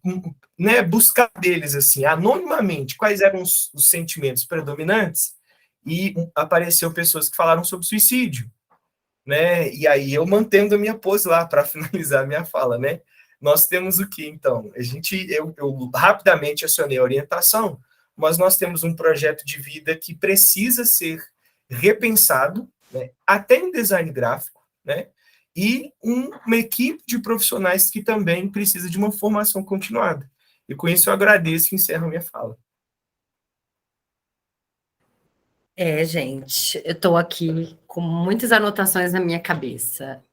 né, buscar deles, assim, anonimamente, quais eram os sentimentos predominantes, e apareceu pessoas que falaram sobre suicídio, né, e aí eu mantendo a minha pose lá, para finalizar a minha fala, né, nós temos o que, então? Eu rapidamente acionei a orientação, mas nós temos um projeto de vida que precisa ser repensado, né, até em design gráfico, né, e uma equipe de profissionais que também precisa de uma formação continuada. E com isso eu agradeço e encerro a minha fala. Gente, eu estou aqui com muitas anotações na minha cabeça.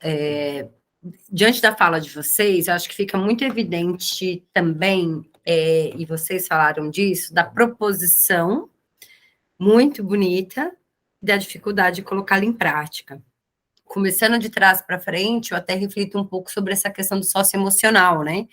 Diante da fala de vocês, eu acho que fica muito evidente também, e vocês falaram disso, da proposição muito bonita da dificuldade de colocá-la em prática. Começando de trás para frente, eu até reflito um pouco sobre essa questão do socioemocional, né?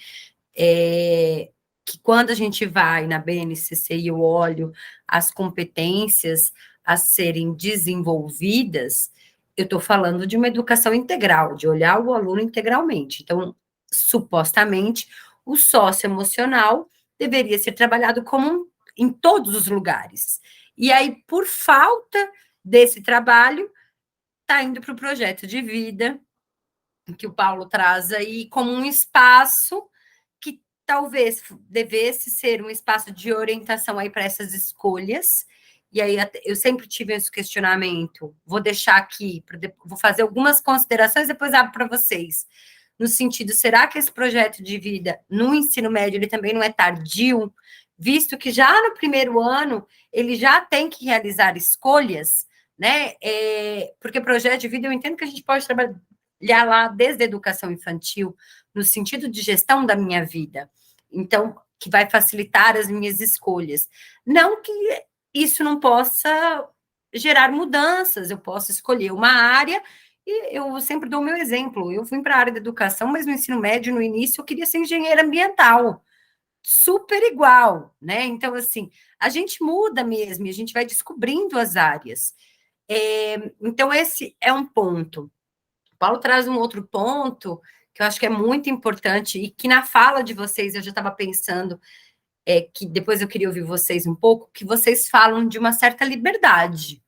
Que quando a gente vai na BNCC e eu olho as competências a serem desenvolvidas, eu estou falando de uma educação integral, de olhar o aluno integralmente. Então, supostamente, o socioemocional deveria ser trabalhado como em todos os lugares. E aí, por falta desse trabalho, está indo para o projeto de vida, que o Paulo traz aí como um espaço que talvez devesse ser um espaço de orientação aí para essas escolhas. E aí eu sempre tive esse questionamento, vou deixar aqui, vou fazer algumas considerações, depois abro para vocês. No sentido, será que esse projeto de vida no ensino médio ele também não é tardio, visto que já no primeiro ano ele já tem que realizar escolhas, né? Porque projeto de vida eu entendo que a gente pode trabalhar lá desde a educação infantil, no sentido de gestão da minha vida. Então, que vai facilitar as minhas escolhas. Não que isso não possa gerar mudanças, eu posso escolher uma área, e eu sempre dou o meu exemplo. Eu fui para a área da educação, mas no ensino médio, no início, eu queria ser engenheira ambiental. Super igual, né? Então, assim, a gente muda mesmo, e a gente vai descobrindo as áreas. Então, esse é um ponto. O Paulo traz um outro ponto que eu acho que é muito importante e que na fala de vocês eu já estava pensando, que depois eu queria ouvir vocês um pouco, que vocês falam de uma certa liberdade.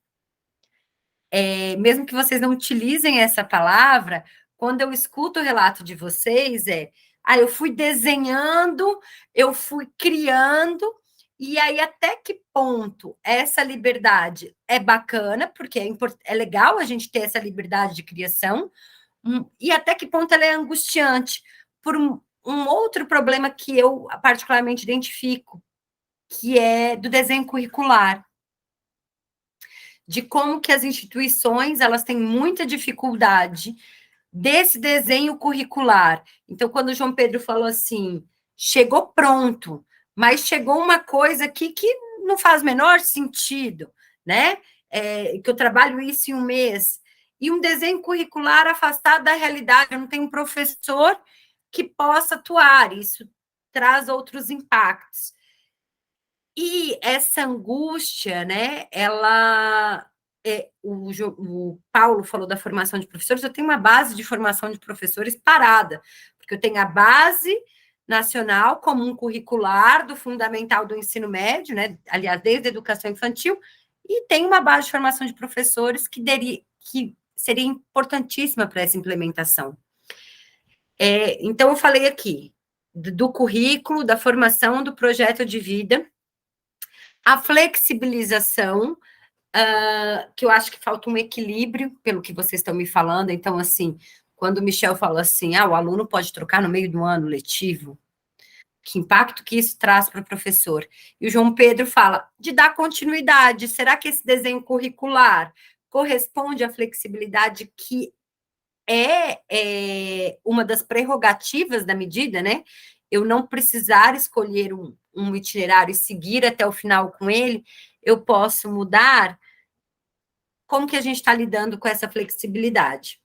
Mesmo que vocês não utilizem essa palavra, quando eu escuto o relato de vocês, eu fui desenhando, eu fui criando, e aí até que ponto essa liberdade é bacana, porque é legal a gente ter essa liberdade de criação, e até que ponto ela é angustiante, por um outro problema que eu particularmente identifico, que é do desenho curricular, de como que as instituições elas têm muita dificuldade desse desenho curricular. Então, quando o João Pedro falou assim, chegou pronto, mas chegou uma coisa aqui que não faz o menor sentido, né? Que eu trabalho isso em um mês, e um desenho curricular afastado da realidade, eu não tenho um professor que possa atuar, isso traz outros impactos. E essa angústia, né, o Paulo falou da formação de professores, eu tenho uma base de formação de professores parada, porque eu tenho a base nacional comum curricular do fundamental do ensino médio, né, aliás, desde a educação infantil, e tem uma base de formação de professores que seria importantíssima para essa implementação. Então, eu falei aqui do currículo, da formação, do projeto de vida, a flexibilização, que eu acho que falta um equilíbrio, pelo que vocês estão me falando. Então, assim, quando o Michel fala assim, o aluno pode trocar no meio do ano letivo, que impacto que isso traz para o professor? E o João Pedro fala de dar continuidade. Será que esse desenho curricular corresponde à flexibilidade que é uma das prerrogativas da medida, né? Eu não precisar escolher um itinerário e seguir até o final com ele, eu posso mudar. Como que a gente está lidando com essa flexibilidade?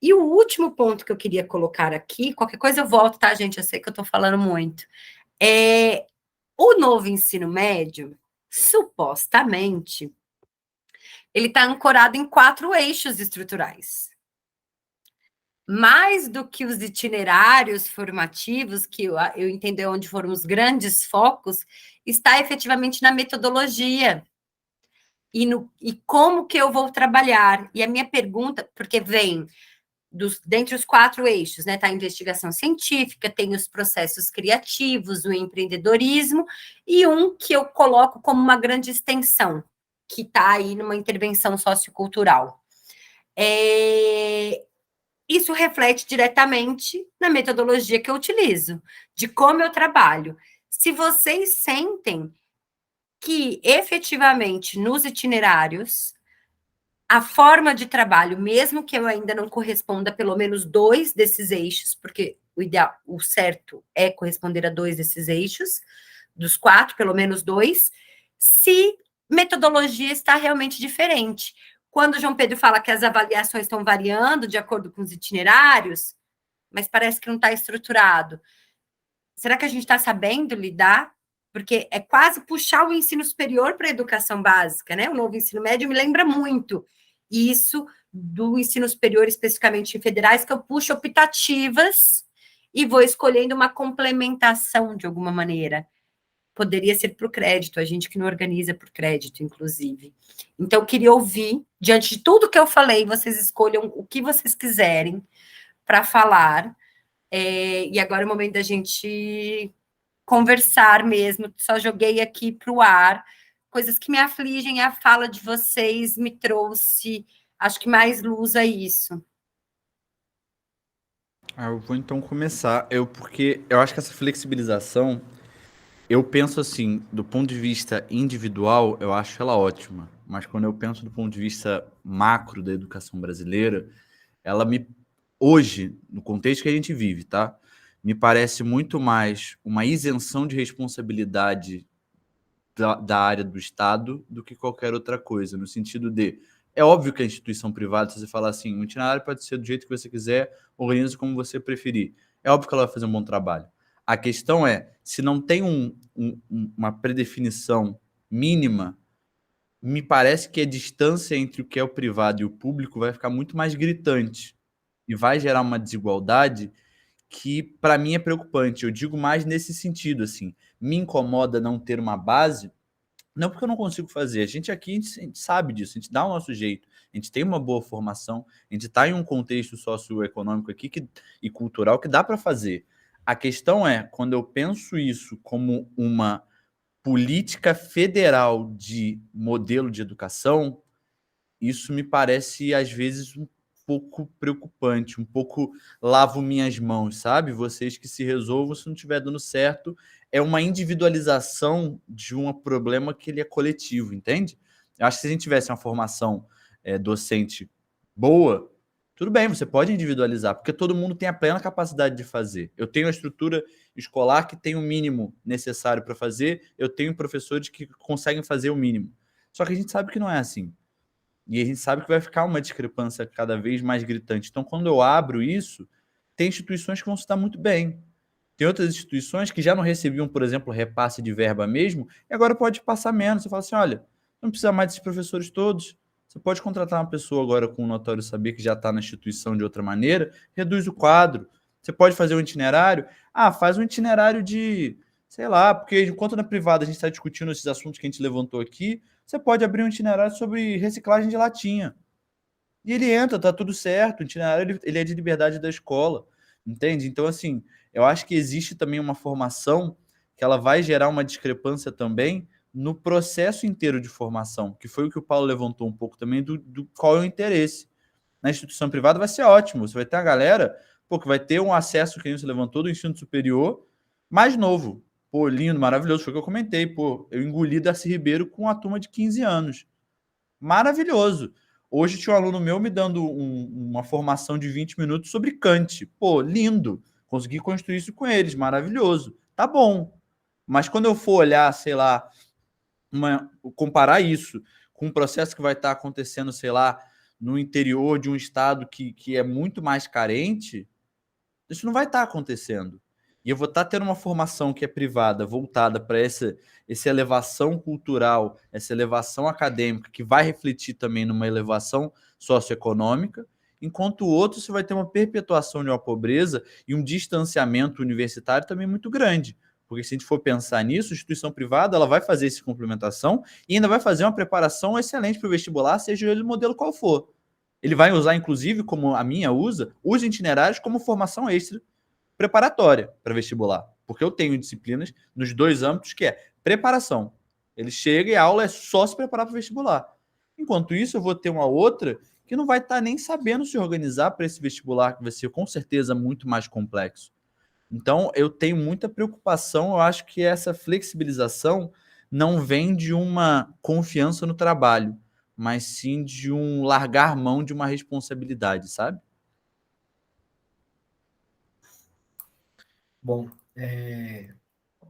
E o último ponto que eu queria colocar aqui, qualquer coisa eu volto, tá, gente? Eu sei que eu estou falando muito. O novo ensino médio, supostamente, ele está ancorado em 4 eixos estruturais. Mais do que os itinerários formativos, que eu entendo onde foram os grandes focos, está efetivamente na metodologia e como que eu vou trabalhar. E a minha pergunta, porque vem dentre os 4 eixos, né? Tá a investigação científica, tem os processos criativos, o empreendedorismo, e um que eu coloco como uma grande extensão, que está aí numa intervenção sociocultural. Isso reflete diretamente na metodologia que eu utilizo, de como eu trabalho. Se vocês sentem que, efetivamente, nos itinerários, a forma de trabalho, mesmo que eu ainda não corresponda a pelo menos 2 desses eixos, porque o certo é corresponder a 2 desses eixos, dos 4, pelo menos 2, se metodologia está realmente diferente. Quando o João Pedro fala que as avaliações estão variando de acordo com os itinerários, mas parece que não está estruturado, será que a gente está sabendo lidar? Porque é quase puxar o ensino superior para a educação básica, né? O novo ensino médio me lembra muito isso do ensino superior, especificamente em federais, que eu puxo optativas e vou escolhendo uma complementação de alguma maneira. Poderia ser por crédito, a gente que não organiza por crédito, inclusive. Então, eu queria ouvir, diante de tudo que eu falei, vocês escolham o que vocês quiserem para falar. E agora é o momento da gente conversar mesmo. Só joguei aqui para o ar coisas que me afligem. A fala de vocês me trouxe, acho que mais luz a isso. Eu vou então começar, porque eu acho que essa flexibilização, eu penso assim, do ponto de vista individual, eu acho ela ótima, mas quando eu penso do ponto de vista macro da educação brasileira, ela me hoje, no contexto que a gente vive, tá? Me parece muito mais uma isenção de responsabilidade da área do Estado do que qualquer outra coisa, no sentido de, é óbvio que a instituição privada, se você falar assim, o itinerário pode ser do jeito que você quiser, organize como você preferir. É óbvio que ela vai fazer um bom trabalho. A questão é, se não tem uma predefinição mínima, me parece que a distância entre o que é o privado e o público vai ficar muito mais gritante e vai gerar uma desigualdade que, para mim, é preocupante. Eu digo mais nesse sentido, assim, me incomoda não ter uma base, não porque eu não consigo fazer. A gente aqui, a gente sabe disso, a gente dá o nosso jeito, a gente tem uma boa formação, a gente está em um contexto socioeconômico aqui e cultural que dá para fazer. A questão é, quando eu penso isso como uma política federal de modelo de educação, isso me parece, às vezes, um pouco preocupante, um pouco lavo minhas mãos, sabe? Vocês que se resolvam, se não estiver dando certo, é uma individualização de um problema que ele é coletivo, entende? Eu acho que se a gente tivesse uma formação docente boa, tudo bem, você pode individualizar, porque todo mundo tem a plena capacidade de fazer. Eu tenho a estrutura escolar que tem o mínimo necessário para fazer, eu tenho professores que conseguem fazer o mínimo. Só que a gente sabe que não é assim. E a gente sabe que vai ficar uma discrepância cada vez mais gritante. Então, quando eu abro isso, tem instituições que vão se dar muito bem. Tem outras instituições que já não recebiam, por exemplo, repasse de verba mesmo, e agora pode passar menos. Você fala assim, olha, não precisa mais desses professores todos. Você pode contratar uma pessoa agora com um notório saber que já está na instituição de outra maneira, reduz o quadro. Você pode fazer um itinerário. Ah, faz um itinerário de, sei lá, porque enquanto na privada a gente está discutindo esses assuntos que a gente levantou aqui, você pode abrir um itinerário sobre reciclagem de latinha. E ele entra, tá tudo certo. O itinerário ele é de liberdade da escola, entende? Então, assim, eu acho que existe também uma formação que ela vai gerar uma discrepância também no processo inteiro de formação, que foi o que o Paulo levantou um pouco também do qual é o interesse. Na instituição privada vai ser ótimo, você vai ter a galera que vai ter um acesso que a gente levantou do ensino superior mais novo. Pô, lindo, maravilhoso, foi o que eu comentei. Pô, eu engoli Darcy Ribeiro com uma turma de 15 anos. Maravilhoso. Hoje tinha um aluno meu me dando uma formação de 20 minutos sobre Kant. Pô, lindo. Consegui construir isso com eles, maravilhoso. Tá bom. Mas quando eu for olhar, sei lá, comparar isso com um processo que vai estar acontecendo, sei lá, no interior de um estado que é muito mais carente, isso não vai estar acontecendo. E eu vou estar tendo uma formação que é privada, voltada para essa elevação cultural, essa elevação acadêmica, que vai refletir também numa elevação socioeconômica, enquanto o outro você vai ter uma perpetuação de uma pobreza e um distanciamento universitário também muito grande. Porque se a gente for pensar nisso, a instituição privada ela vai fazer essa complementação e ainda vai fazer uma preparação excelente para o vestibular, seja ele o modelo qual for. Ele vai usar, inclusive, como a minha usa, os itinerários como formação extra preparatória para vestibular. Porque eu tenho disciplinas nos dois âmbitos que é preparação. Ele chega e a aula é só se preparar para o vestibular. Enquanto isso, eu vou ter uma outra que não vai estar nem sabendo se organizar para esse vestibular, que vai ser com certeza muito mais complexo. Então, eu tenho muita preocupação, eu acho que essa flexibilização não vem de uma confiança no trabalho, mas sim de um largar mão de uma responsabilidade, sabe? Bom,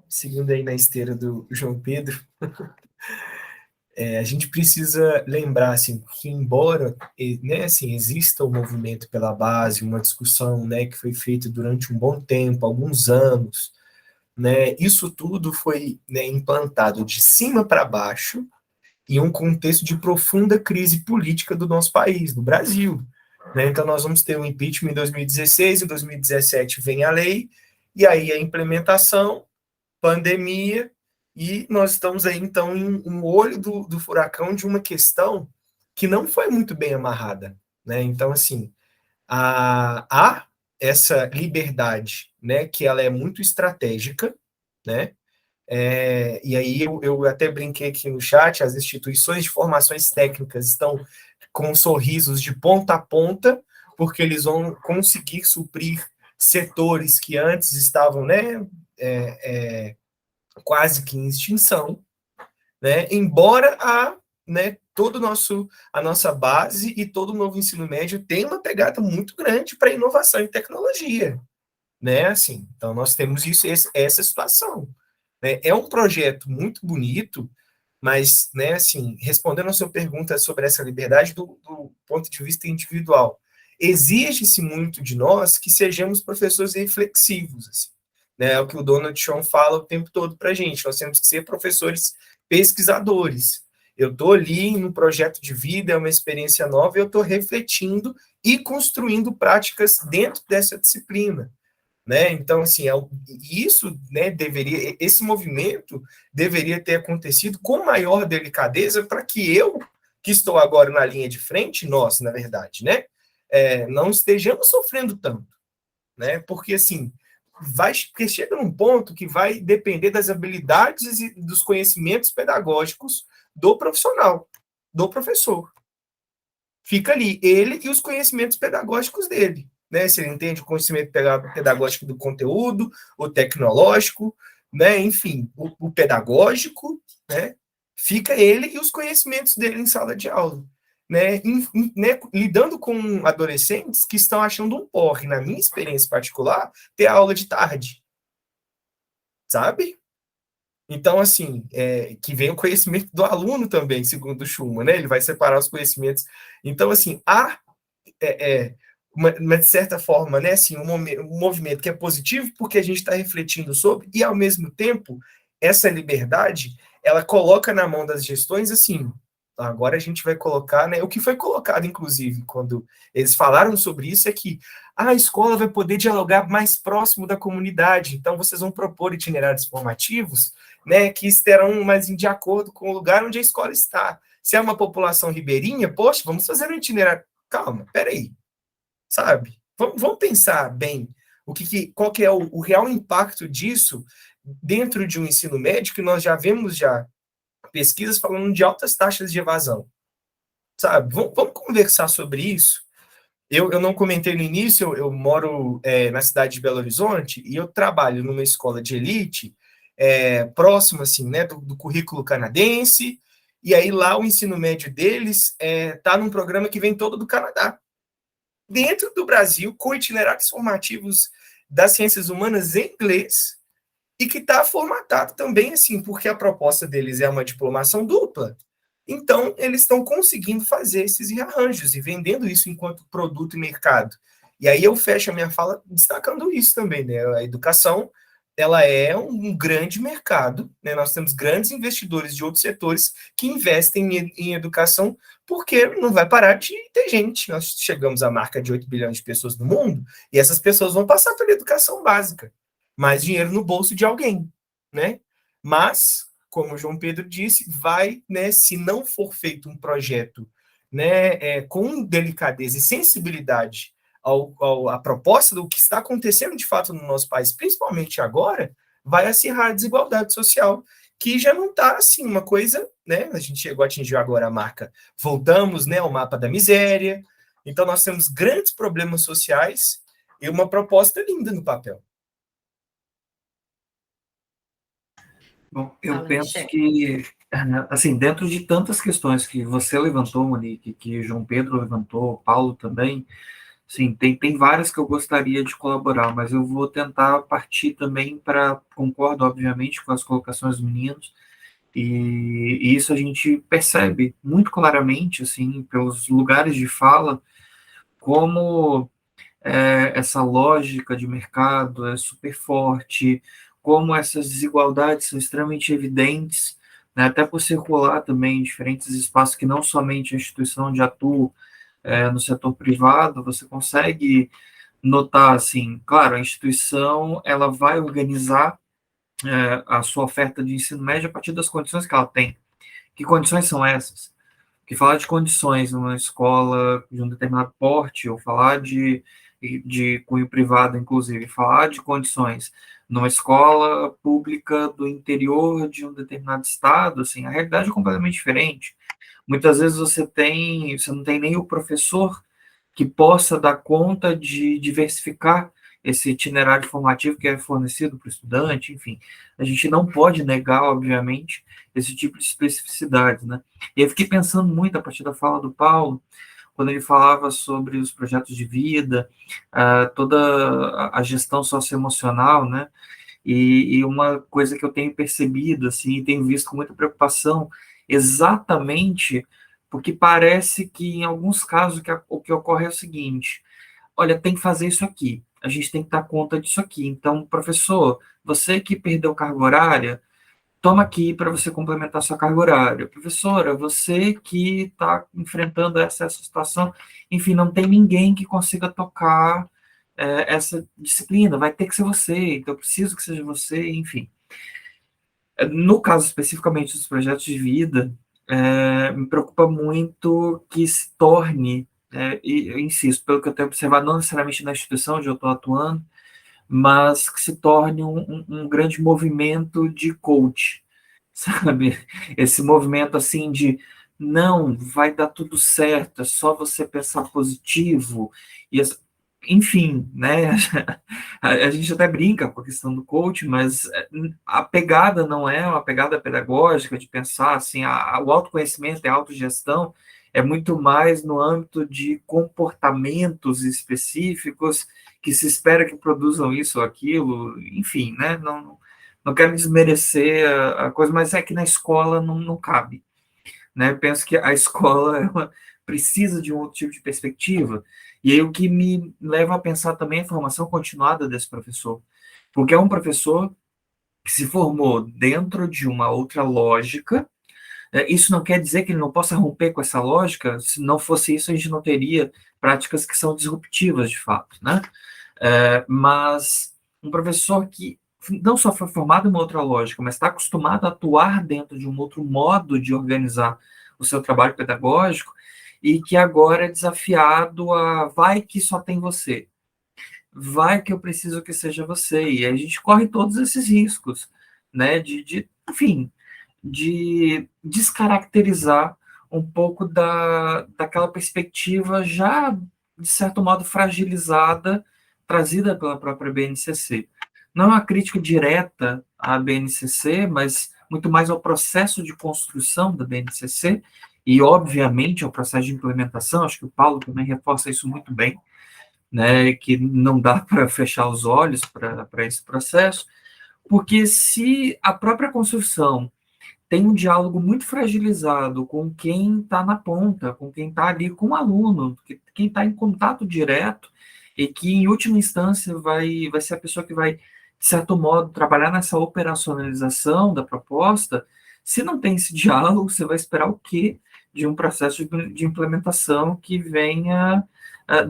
seguindo aí na esteira do João Pedro, a gente precisa lembrar assim, que embora né, assim, exista o movimento pela base, uma discussão né, que foi feita durante um bom tempo, alguns anos, né, isso tudo foi né, implantado de cima para baixo em um contexto de profunda crise política do nosso país, do Brasil. Né? Então, nós vamos ter o impeachment em 2016, em 2017 vem a lei, e aí a implementação, pandemia, e nós estamos aí, então, em um olho do furacão de uma questão que não foi muito bem amarrada. Né? Então, assim, há essa liberdade, né, que ela é muito estratégica, né? E aí eu até brinquei aqui no chat, as instituições de formações técnicas estão com sorrisos de ponta a ponta, porque eles vão conseguir suprir setores que antes estavam né, quase que em extinção, né, embora a né, a nossa base e todo o novo ensino médio tem uma pegada muito grande para inovação e tecnologia, né? Assim, então nós temos essa situação, né? É um projeto muito bonito, mas, né, assim, respondendo a sua pergunta sobre essa liberdade do ponto de vista individual, exige-se muito de nós que sejamos professores reflexivos, assim, né? É o que o Donald Trump fala o tempo todo para a gente. Nós temos que ser professores pesquisadores. Eu estou ali no projeto de vida, é uma experiência nova, e eu estou refletindo e construindo práticas dentro dessa disciplina, né? Então, assim, isso, né, esse movimento deveria ter acontecido com maior delicadeza para que eu, que estou agora na linha de frente, nós, na verdade, né, não estejamos sofrendo tanto, né? Porque, assim, porque chega num ponto que vai depender das habilidades e dos conhecimentos pedagógicos do profissional, do professor. Fica ali, ele e os conhecimentos pedagógicos dele, né? Se ele entende o conhecimento pedagógico do conteúdo, o tecnológico, né? Enfim, o pedagógico, né? Fica ele e os conhecimentos dele em sala de aula, né? Né? Lidando com adolescentes que estão achando um porre, na minha experiência particular, ter aula de tarde, sabe? Então, assim, que vem o conhecimento do aluno também, segundo o Schumann, né? Ele vai separar os conhecimentos. Então, assim, há, de certa forma, né, assim, um movimento que é positivo porque a gente está refletindo sobre, e, ao mesmo tempo, essa liberdade, ela coloca na mão das gestões, assim, agora a gente vai colocar, né, o que foi colocado, inclusive, quando eles falaram sobre isso, é que a escola vai poder dialogar mais próximo da comunidade, então vocês vão propor itinerários formativos, né, que estarão mais de acordo com o lugar onde a escola está. Se é uma população ribeirinha, poxa, vamos fazer um itinerário. Calma, peraí, sabe? Vamos pensar bem qual que é o real impacto disso dentro de um ensino médio, que nós já vemos pesquisas falando de altas taxas de evasão, sabe? Vamos conversar sobre isso. Eu não comentei no início, eu moro na cidade de Belo Horizonte e eu trabalho numa escola de elite próximo, assim, né, do currículo canadense, e aí lá o ensino médio deles está num programa que vem todo do Canadá, dentro do Brasil, com itinerários formativos das ciências humanas em inglês, e que está formatado também, assim, porque a proposta deles é uma diplomação dupla. Então, eles estão conseguindo fazer esses rearranjos e vendendo isso enquanto produto e mercado. E aí eu fecho a minha fala destacando isso também, né? A educação, ela é um grande mercado, né? Nós temos grandes investidores de outros setores que investem em educação, porque não vai parar de ter gente. Nós chegamos à marca de 8 bilhões de pessoas no mundo, e essas pessoas vão passar pela educação básica. Mais dinheiro no bolso de alguém, né? Mas, como o João Pedro disse, vai, né, se não for feito um projeto, né, com delicadeza e sensibilidade à proposta do que está acontecendo de fato no nosso país, principalmente agora, vai acirrar a desigualdade social, que já não está assim, uma coisa, né? A gente chegou a atingir agora a marca, voltamos, né, ao mapa da miséria. Então, nós temos grandes problemas sociais e uma proposta linda no papel. Bom, eu penso que, assim, dentro de tantas questões que você levantou, Monique, que João Pedro levantou, Paulo também, sim, tem várias que eu gostaria de colaborar, mas eu vou tentar partir também concordo, obviamente, com as colocações dos meninos, e isso a gente percebe muito claramente, assim, pelos lugares de fala, como essa lógica de mercado é super forte, como essas desigualdades são extremamente evidentes, né, até por circular também em diferentes espaços que não somente a instituição onde atuo no setor privado, você consegue notar, assim, claro, a instituição ela vai organizar a sua oferta de ensino médio a partir das condições que ela tem. Que condições são essas? Que falar de condições numa escola de um determinado porte, ou falar de cunho privado, inclusive, falar de condições numa escola pública do interior de um determinado estado, assim, a realidade é completamente diferente. Muitas vezes você não tem nem o professor que possa dar conta de diversificar esse itinerário formativo que é fornecido para o estudante, enfim, a gente não pode negar, obviamente, esse tipo de especificidade, né? E eu fiquei pensando muito a partir da fala do Paulo, quando ele falava sobre os projetos de vida, toda a gestão socioemocional, né? E uma coisa que eu tenho percebido, assim, e tenho visto com muita preocupação, exatamente porque parece que, em alguns casos, o que ocorre é o seguinte: olha, tem que fazer isso aqui, a gente tem que dar conta disso aqui. Então, professor, você que perdeu carga horária, toma aqui para você complementar sua carga horária. Professora, você que está enfrentando essa situação, enfim, não tem ninguém que consiga tocar essa disciplina, vai ter que ser você, então eu preciso que seja você, enfim. No caso especificamente dos projetos de vida, me preocupa muito que se torne, e eu insisto, pelo que eu tenho observado, não necessariamente na instituição onde eu estou atuando, mas que se torne um grande movimento de coach, sabe? Esse movimento assim de não, vai dar tudo certo, é só você pensar positivo, e enfim, né? A gente até brinca com a questão do coach, mas a pegada não é uma pegada pedagógica de pensar assim, o autoconhecimento e a autogestão é muito mais no âmbito de comportamentos específicos que se espera que produzam isso ou aquilo, enfim, né? Não quero desmerecer a coisa, mas é que na escola não cabe, né? Eu penso que a escola precisa de um outro tipo de perspectiva, e aí o que me leva a pensar também é a formação continuada desse professor, porque é um professor que se formou dentro de uma outra lógica. Isso não quer dizer que ele não possa romper com essa lógica. Se não fosse isso, a gente não teria práticas que são disruptivas, de fato, né? Mas um professor que não só foi formado em uma outra lógica, mas está acostumado a atuar dentro de um outro modo de organizar o seu trabalho pedagógico, e que agora é desafiado a vai que só tem você, vai que eu preciso que seja você, e aí a gente corre todos esses riscos, né, enfim, de descaracterizar um pouco daquela perspectiva já, de certo modo, fragilizada, trazida pela própria BNCC. Não é uma crítica direta à BNCC, mas muito mais ao processo de construção da BNCC e, obviamente, ao processo de implementação. Acho que o Paulo também reforça isso muito bem, né, que não dá para fechar os olhos para esse processo, porque se a própria construção tem um diálogo muito fragilizado com quem está na ponta, com quem está ali com o aluno, quem está em contato direto, e que, em última instância, vai ser a pessoa que vai, de certo modo, trabalhar nessa operacionalização da proposta. Se não tem esse diálogo, você vai esperar o quê de um processo de implementação que venha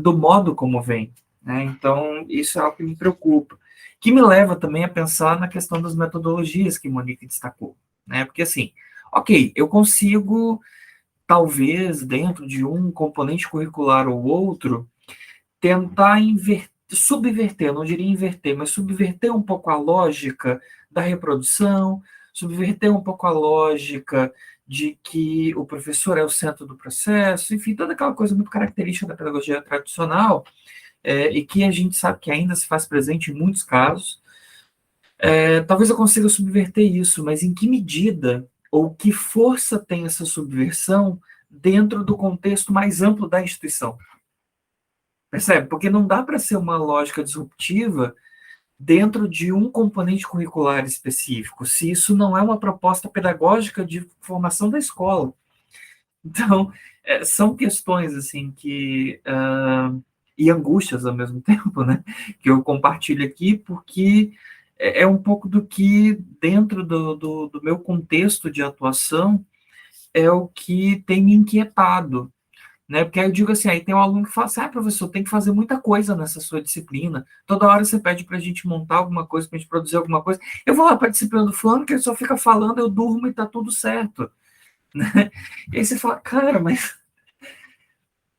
do modo como vem, né? Então, isso é algo que me preocupa, que me leva também a pensar na questão das metodologias que Monique destacou, né? Porque, assim, ok, eu consigo, talvez, dentro de um componente curricular ou outro, tentar subverter, não diria inverter, mas subverter um pouco a lógica da reprodução, subverter um pouco a lógica de que o professor é o centro do processo, enfim, toda aquela coisa muito característica da pedagogia tradicional, e que a gente sabe que ainda se faz presente em muitos casos. Talvez eu consiga subverter isso, mas em que medida ou que força tem essa subversão dentro do contexto mais amplo da instituição? Percebe? Porque não dá para ser uma lógica disruptiva dentro de um componente curricular específico, se isso não é uma proposta pedagógica de formação da escola. Então, são questões assim que e angústias ao mesmo tempo, né, que eu compartilho aqui, porque é um pouco do que, dentro do meu contexto de atuação, é o que tem me inquietado, né? Porque aí eu digo assim, aí tem um aluno que fala assim, professor, tem que fazer muita coisa nessa sua disciplina, toda hora você pede para a gente montar alguma coisa, para a gente produzir alguma coisa, eu vou lá para a disciplina do fulano, que ele só fica falando, eu durmo e tá tudo certo, né? E aí você fala, cara, mas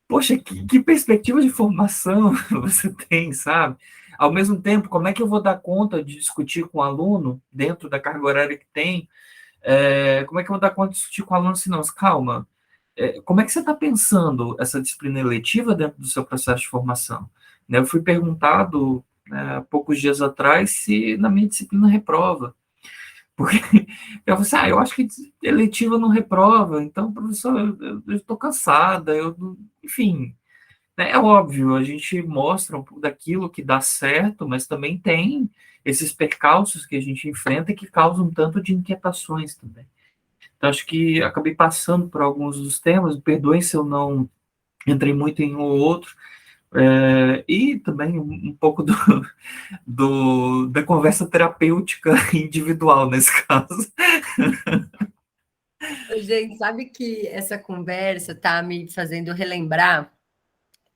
poxa, que perspectiva de formação você tem, sabe? Ao mesmo tempo, como é que eu vou dar conta de discutir com o aluno, dentro da carga horária que tem, como é que eu vou dar conta de discutir com o aluno assim, não, calma, como é que você está pensando essa disciplina eletiva dentro do seu processo de formação? Né, eu fui perguntado há poucos dias atrás se na minha disciplina reprova. Porque eu falei assim, eu acho que eletiva não reprova, então, professor, eu estou cansada, enfim, né, é óbvio, a gente mostra um pouco daquilo que dá certo, mas também tem esses percalços que a gente enfrenta que causam um tanto de inquietações também. Então, acho que acabei passando por alguns dos temas, perdoem se eu não entrei muito em um ou outro, e também um pouco da conversa terapêutica individual nesse caso. Gente, sabe que essa conversa tá me fazendo relembrar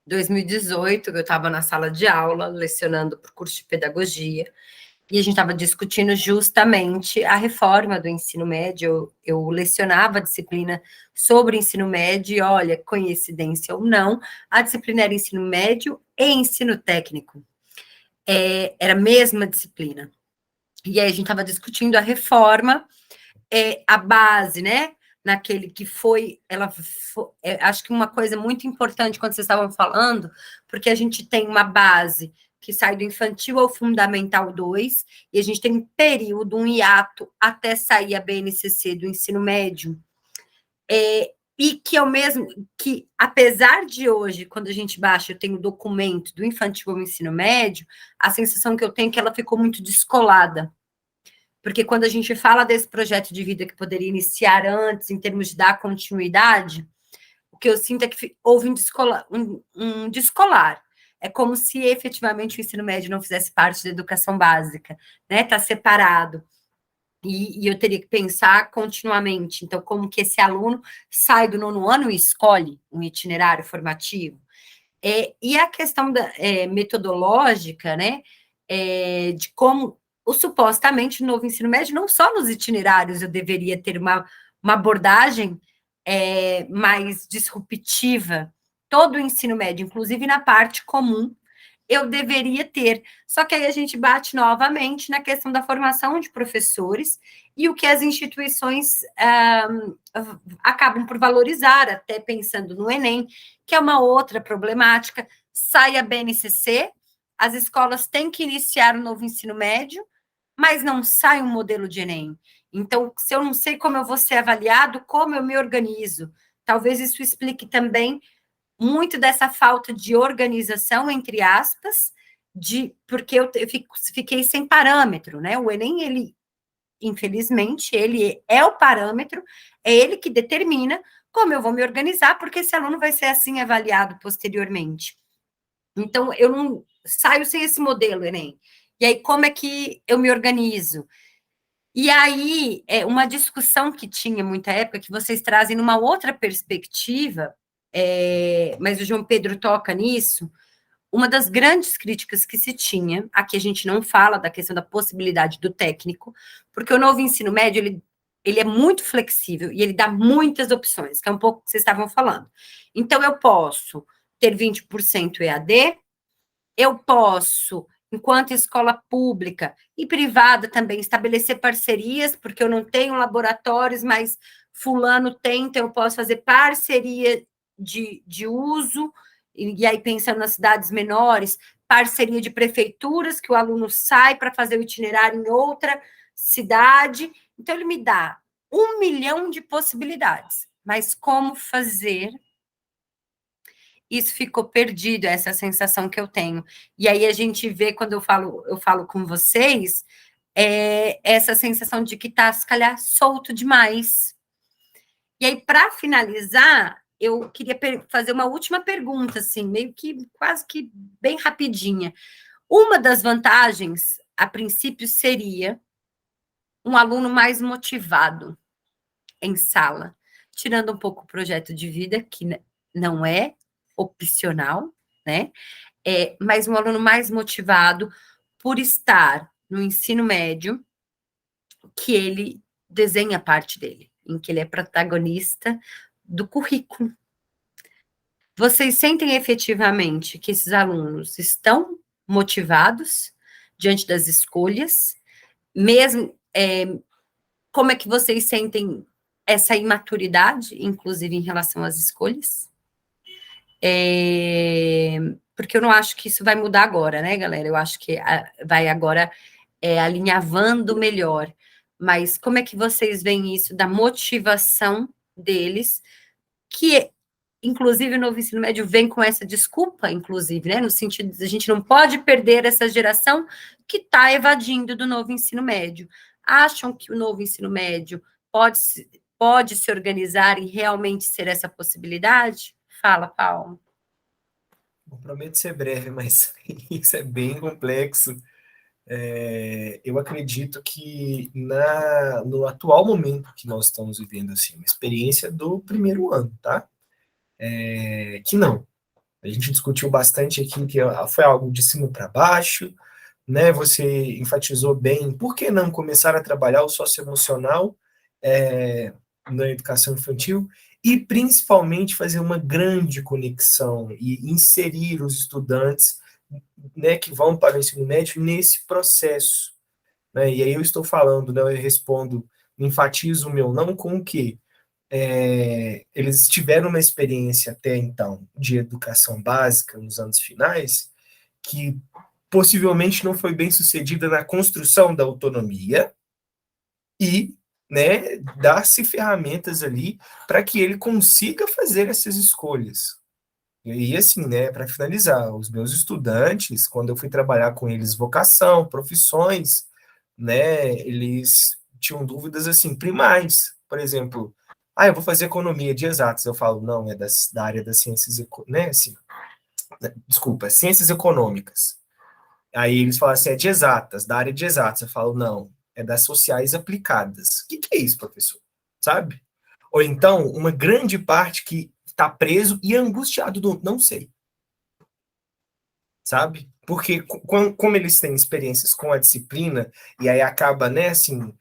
2018, que eu estava na sala de aula, lecionando para o curso de pedagogia, e a gente estava discutindo justamente a reforma do ensino médio. Eu lecionava a disciplina sobre ensino médio, e olha, coincidência ou não, a disciplina era ensino médio e ensino técnico. Era a mesma disciplina. E aí a gente estava discutindo a reforma, a base, né? Naquele que foi, acho que uma coisa muito importante quando vocês estavam falando, porque a gente tem uma base que sai do infantil ao fundamental 2, e a gente tem um período, um hiato, até sair a BNCC do ensino médio, e que é o mesmo, que apesar de hoje, quando a gente baixa, eu tenho o documento do infantil ao ensino médio, a sensação que eu tenho é que ela ficou muito descolada. Porque quando a gente fala desse projeto de vida que poderia iniciar antes, em termos de dar continuidade, o que eu sinto é que houve um descolar. É como se efetivamente o ensino médio não fizesse parte da educação básica, né? Está separado. E eu teria que pensar continuamente. Então, como que esse aluno sai do 9º ano e escolhe um itinerário formativo? E a questão metodológica, né? De como supostamente o novo ensino médio, não só nos itinerários eu deveria ter uma abordagem mais disruptiva, todo o ensino médio, inclusive na parte comum, eu deveria ter. Só que aí a gente bate novamente na questão da formação de professores e o que as instituições acabam por valorizar, até pensando no Enem, que é uma outra problemática. Sai a BNCC, as escolas têm que iniciar o novo ensino médio, mas não sai um modelo de Enem. Então, se eu não sei como eu vou ser avaliado, como eu me organizo? Talvez isso explique também muito dessa falta de organização, entre aspas, porque eu fiquei sem parâmetro, né? O Enem, ele, infelizmente, ele é o parâmetro, é ele que determina como eu vou me organizar, porque esse aluno vai ser assim avaliado posteriormente. Então, eu não saio sem esse modelo, Enem. E aí, como é que eu me organizo? E aí, uma discussão que tinha muita época, que vocês trazem numa outra perspectiva, mas o João Pedro toca nisso, uma das grandes críticas que se tinha, aqui a gente não fala da questão da possibilidade do técnico, porque o novo ensino médio, ele é muito flexível e ele dá muitas opções, que é um pouco o que vocês estavam falando. Então, eu posso ter 20% EAD, eu posso, enquanto escola pública e privada também, estabelecer parcerias, porque eu não tenho laboratórios, mas fulano tem, então eu posso fazer parceria de uso, e aí pensando nas cidades menores, parceria de prefeituras, que o aluno sai para fazer o itinerário em outra cidade. Então, ele me dá 1 milhão de possibilidades, mas como fazer? Isso ficou perdido, essa sensação que eu tenho. E aí a gente vê, quando eu falo com vocês, essa sensação de que está, se calhar, solto demais. E aí, para finalizar, eu queria fazer uma última pergunta, assim, meio que, quase que bem rapidinha. Uma das vantagens, a princípio, seria um aluno mais motivado em sala, tirando um pouco o projeto de vida, que não é opcional, né? Mas um aluno mais motivado por estar no ensino médio, que ele desenha a parte dele, em que ele é protagonista do currículo. Vocês sentem efetivamente que esses alunos estão motivados diante das escolhas, mesmo como é que vocês sentem essa imaturidade, inclusive em relação às escolhas? porque eu não acho que isso vai mudar agora, né, galera? Eu acho que vai agora alinhavando melhor. Mas como é que vocês veem isso da motivação deles, que, inclusive, o novo ensino médio vem com essa desculpa, inclusive, né? No sentido de a gente não pode perder essa geração que está evadindo do novo ensino médio. Acham que o novo ensino médio pode se organizar e realmente ser essa possibilidade? Fala, Paulo. Eu prometo ser breve, mas isso é bem complexo. Eu acredito que no atual momento que nós estamos vivendo, assim, uma experiência do primeiro ano, tá? Que não. A gente discutiu bastante aqui que foi algo de cima para baixo, né? Você enfatizou bem, por que não começar a trabalhar o socioemocional na educação infantil e principalmente fazer uma grande conexão e inserir os estudantes, né, que vão para o ensino médio nesse processo, né? E aí eu estou falando, né, eu respondo, enfatizo o meu não com o quê? Eles tiveram uma experiência até então de educação básica nos anos finais que possivelmente não foi bem sucedida na construção da autonomia e, né, dar-se ferramentas ali para que ele consiga fazer essas escolhas. E assim, né, para finalizar, os meus estudantes, quando eu fui trabalhar com eles vocação, profissões, né, eles tinham dúvidas assim primais, por exemplo, eu vou fazer economia de exatas, eu falo, não, é da área das ciências, né, assim, desculpa, ciências econômicas. Aí eles falam assim, é de exatas, da área de exatas, eu falo, não, é das sociais aplicadas. O que é isso, professor? Sabe? Ou então, uma grande parte que está preso e angustiado do não sei. Sabe? Porque como eles têm experiências com a disciplina, e aí acaba, né, assim,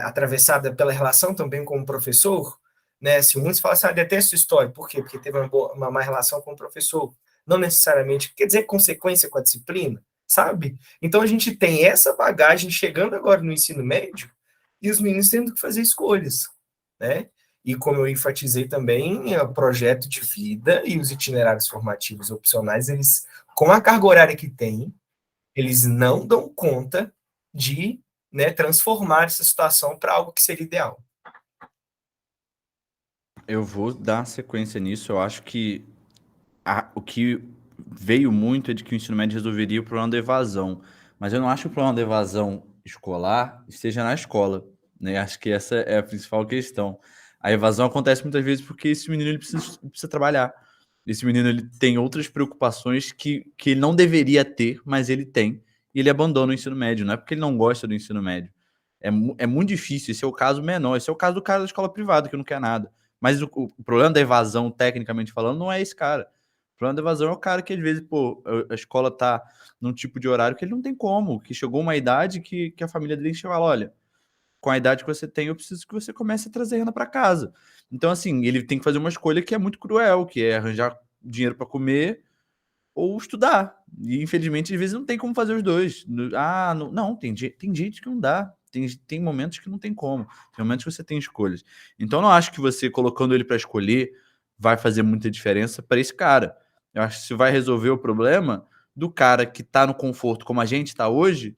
atravessada pela relação também com o professor, né, assim, muitos falam assim, detesto história, por quê? Porque teve uma má relação com o professor. Não necessariamente, quer dizer consequência com a disciplina, sabe? Então a gente tem essa bagagem chegando agora no ensino médio, e os meninos tendo que fazer escolhas, né? E como eu enfatizei também, o projeto de vida e os itinerários formativos opcionais, eles, com a carga horária que tem, eles não dão conta de, né, transformar essa situação para algo que seria ideal. Eu vou dar sequência nisso. Eu acho que o que veio muito é de que o ensino médio resolveria o problema da evasão. Mas eu não acho que o problema da evasão escolar esteja na escola, né? Acho que essa é a principal questão. A evasão acontece muitas vezes porque esse menino ele precisa trabalhar. Esse menino ele tem outras preocupações que ele não deveria ter, mas ele tem. E ele abandona o ensino médio. Não é porque ele não gosta do ensino médio. É muito difícil. Esse é o caso menor. Esse é o caso do cara da escola privada, que não quer nada. Mas o problema da evasão, tecnicamente falando, não é esse cara. O problema da evasão é o cara que, às vezes, a escola tá num tipo de horário que ele não tem como, que chegou uma idade que a família dele chegou lá, olha, com a idade que você tem, eu preciso que você comece a trazer renda para casa. Então, assim, ele tem que fazer uma escolha que é muito cruel, que é arranjar dinheiro para comer ou estudar. E, infelizmente, às vezes não tem como fazer os dois. Não, tem gente que não dá. Tem momentos que não tem como. Tem momentos que você tem escolhas. Então, eu não acho que você, colocando ele para escolher, vai fazer muita diferença para esse cara. Eu acho que você vai resolver o problema do cara que está no conforto como a gente está hoje,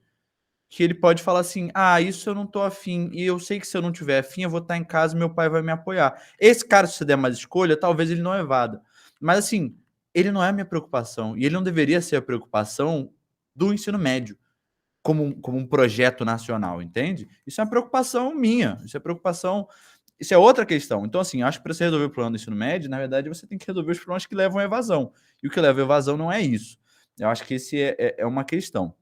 que ele pode falar assim, isso eu não tô afim, e eu sei que se eu não tiver afim, eu vou estar em casa e meu pai vai me apoiar. Esse cara, se você der mais escolha, talvez ele não evada. Mas assim, ele não é a minha preocupação, e ele não deveria ser a preocupação do ensino médio, como um projeto nacional, entende? Isso é uma preocupação minha, isso é outra questão. Então assim, acho que para você resolver o problema do ensino médio, na verdade, você tem que resolver os problemas que levam à evasão, e o que leva à evasão não é isso. Eu acho que esse é uma questão.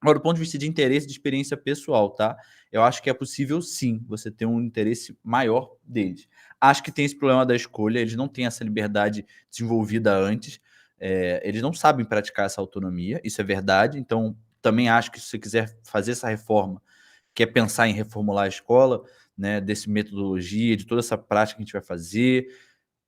Agora, do ponto de vista de interesse, de experiência pessoal, tá? Eu acho que é possível, sim, você ter um interesse maior deles. Acho que tem esse problema da escolha, eles não têm essa liberdade desenvolvida antes, eles não sabem praticar essa autonomia, isso é verdade. Então, também acho que se você quiser fazer essa reforma, quer pensar em reformular a escola, né, desse metodologia, de toda essa prática que a gente vai fazer,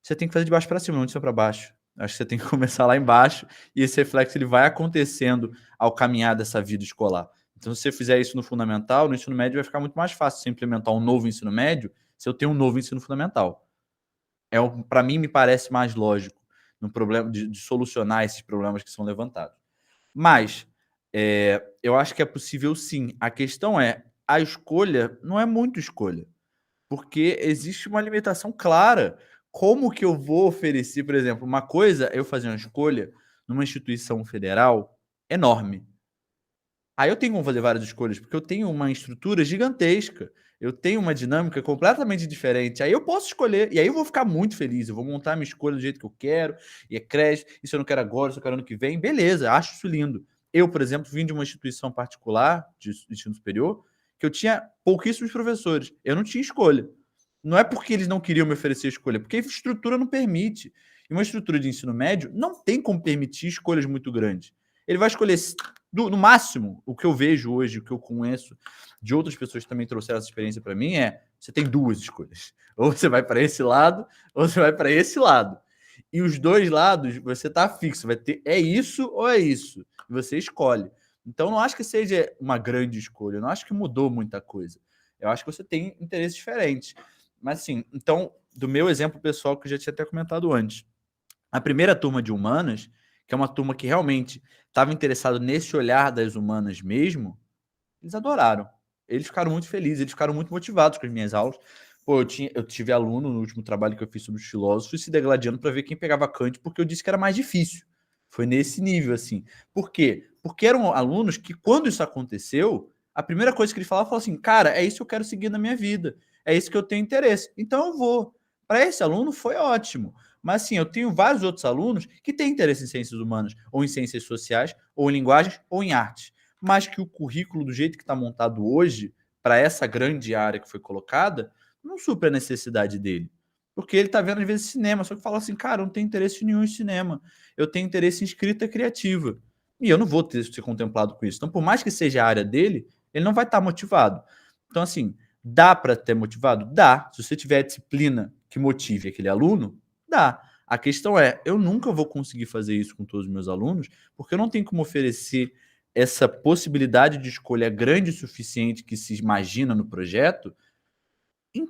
você tem que fazer de baixo para cima, não de cima para baixo. Acho que você tem que começar lá embaixo e esse reflexo ele vai acontecendo ao caminhar dessa vida escolar. Então, se você fizer isso no fundamental, no ensino médio vai ficar muito mais fácil você implementar um novo ensino médio se eu tenho um novo ensino fundamental. Para mim, me parece mais lógico no problema de solucionar esses problemas que são levantados. Mas eu acho que é possível sim. A questão é, a escolha não é muito escolha, porque existe uma limitação clara. Como que eu vou oferecer, por exemplo, uma coisa é eu fazer uma escolha numa instituição federal enorme. Aí eu tenho como fazer várias escolhas, porque eu tenho uma estrutura gigantesca, eu tenho uma dinâmica completamente diferente. Aí eu posso escolher, e aí eu vou ficar muito feliz, eu vou montar a minha escolha do jeito que eu quero, e é crédito, e se eu não quero agora, se eu quero ano que vem, beleza, acho isso lindo. Eu, por exemplo, vim de uma instituição particular, de ensino superior, que eu tinha pouquíssimos professores, eu não tinha escolha. Não é porque eles não queriam me oferecer escolha, porque a estrutura não permite. E uma estrutura de ensino médio não tem como permitir escolhas muito grandes. Ele vai escolher, no máximo, o que eu vejo hoje, o que eu conheço de outras pessoas que também trouxeram essa experiência para mim você tem duas escolhas. Ou você vai para esse lado, ou você vai para esse lado. E os dois lados, você tá fixo, vai ter isso ou é isso. E você escolhe. Então, não acho que seja uma grande escolha, eu não acho que mudou muita coisa. Eu acho que você tem interesses diferentes. Mas, assim, então, do meu exemplo pessoal, que eu já tinha até comentado antes, a primeira turma de humanas, que é uma turma que realmente estava interessado nesse olhar das humanas mesmo, eles adoraram. Eles ficaram muito felizes, eles ficaram muito motivados com as minhas aulas. Pô, eu tive aluno no último trabalho que eu fiz sobre os filósofos se degladiando para ver quem pegava Kant, porque eu disse que era mais difícil. Foi nesse nível, assim. Por quê? Porque eram alunos que, quando isso aconteceu, a primeira coisa que eles falavam assim, cara, é isso que eu quero seguir na minha vida. É isso que eu tenho interesse. Então eu vou. Para esse aluno foi ótimo. Mas, assim, eu tenho vários outros alunos que têm interesse em ciências humanas, ou em ciências sociais, ou em linguagens, ou em artes. Mas que o currículo, do jeito que está montado hoje, para essa grande área que foi colocada, não supre a necessidade dele. Porque ele está vendo, às vezes, cinema, só que fala assim, cara, eu não tenho interesse nenhum em cinema. Eu tenho interesse em escrita criativa. E eu não vou ser contemplado com isso. Então, por mais que seja a área dele, ele não vai estar motivado. Então, assim, dá para ter motivado? Dá. Se você tiver disciplina que motive aquele aluno, dá. A questão é, eu nunca vou conseguir fazer isso com todos os meus alunos, porque eu não tenho como oferecer essa possibilidade de escolha grande o suficiente que se imagina no projeto em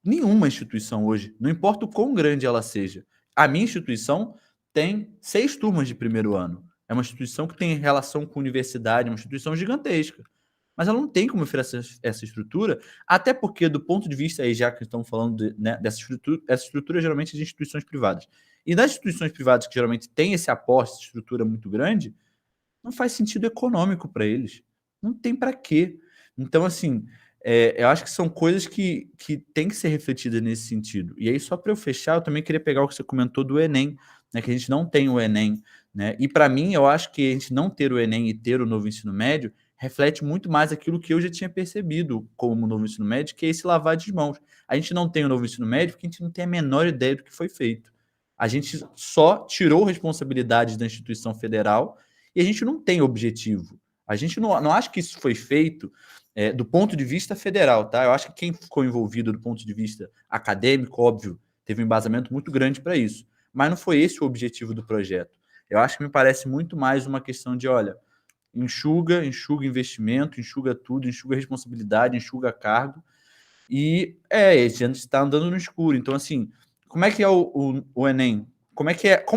nenhuma instituição hoje, não importa o quão grande ela seja. A minha instituição tem 6 turmas de primeiro ano. É uma instituição que tem relação com universidade, é uma instituição gigantesca. Mas ela não tem como oferecer essa estrutura, até porque, do ponto de vista, aí, já que estamos falando dessa estrutura, essa estrutura geralmente é de instituições privadas. E das instituições privadas que geralmente têm esse aporte, essa estrutura muito grande, não faz sentido econômico para eles. Não tem para quê. Então, assim, eu acho que são coisas que têm que ser refletidas nesse sentido. E aí, só para eu fechar, eu também queria pegar o que você comentou do Enem, né, que a gente não tem o Enem. Né? E, para mim, eu acho que a gente não ter o Enem e ter o novo ensino médio reflete muito mais aquilo que eu já tinha percebido como novo ensino médio, que é esse lavar de mãos. A gente não tem o novo ensino médio porque a gente não tem a menor ideia do que foi feito. A gente só tirou responsabilidades da instituição federal e a gente não tem objetivo. A gente não acha que isso foi feito do ponto de vista federal, tá? Eu acho que quem ficou envolvido do ponto de vista acadêmico, óbvio, teve um embasamento muito grande para isso. Mas não foi esse o objetivo do projeto. Eu acho que me parece muito mais uma questão de, olha, enxuga investimento, enxuga tudo, enxuga responsabilidade, enxuga cargo. E a gente está andando no escuro. Então, assim, como é que é o Enem? Como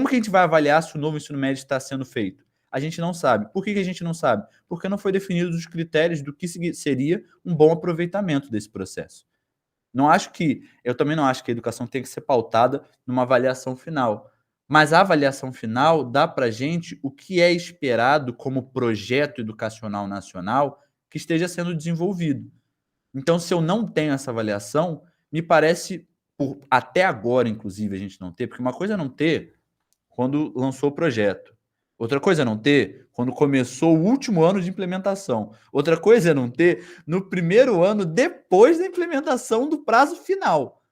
que a gente vai avaliar se o novo ensino médio está sendo feito? A gente não sabe. Por que a gente não sabe? Porque não foi definidos os critérios do que seria um bom aproveitamento desse processo. Eu também não acho que a educação tem que ser pautada numa avaliação final. Mas a avaliação final dá para a gente o que é esperado como projeto educacional nacional que esteja sendo desenvolvido. Então, se eu não tenho essa avaliação, me parece, até agora, inclusive, a gente não ter, porque uma coisa é não ter quando lançou o projeto. Outra coisa é não ter quando começou o último ano de implementação. Outra coisa é não ter no primeiro ano depois da implementação do prazo final.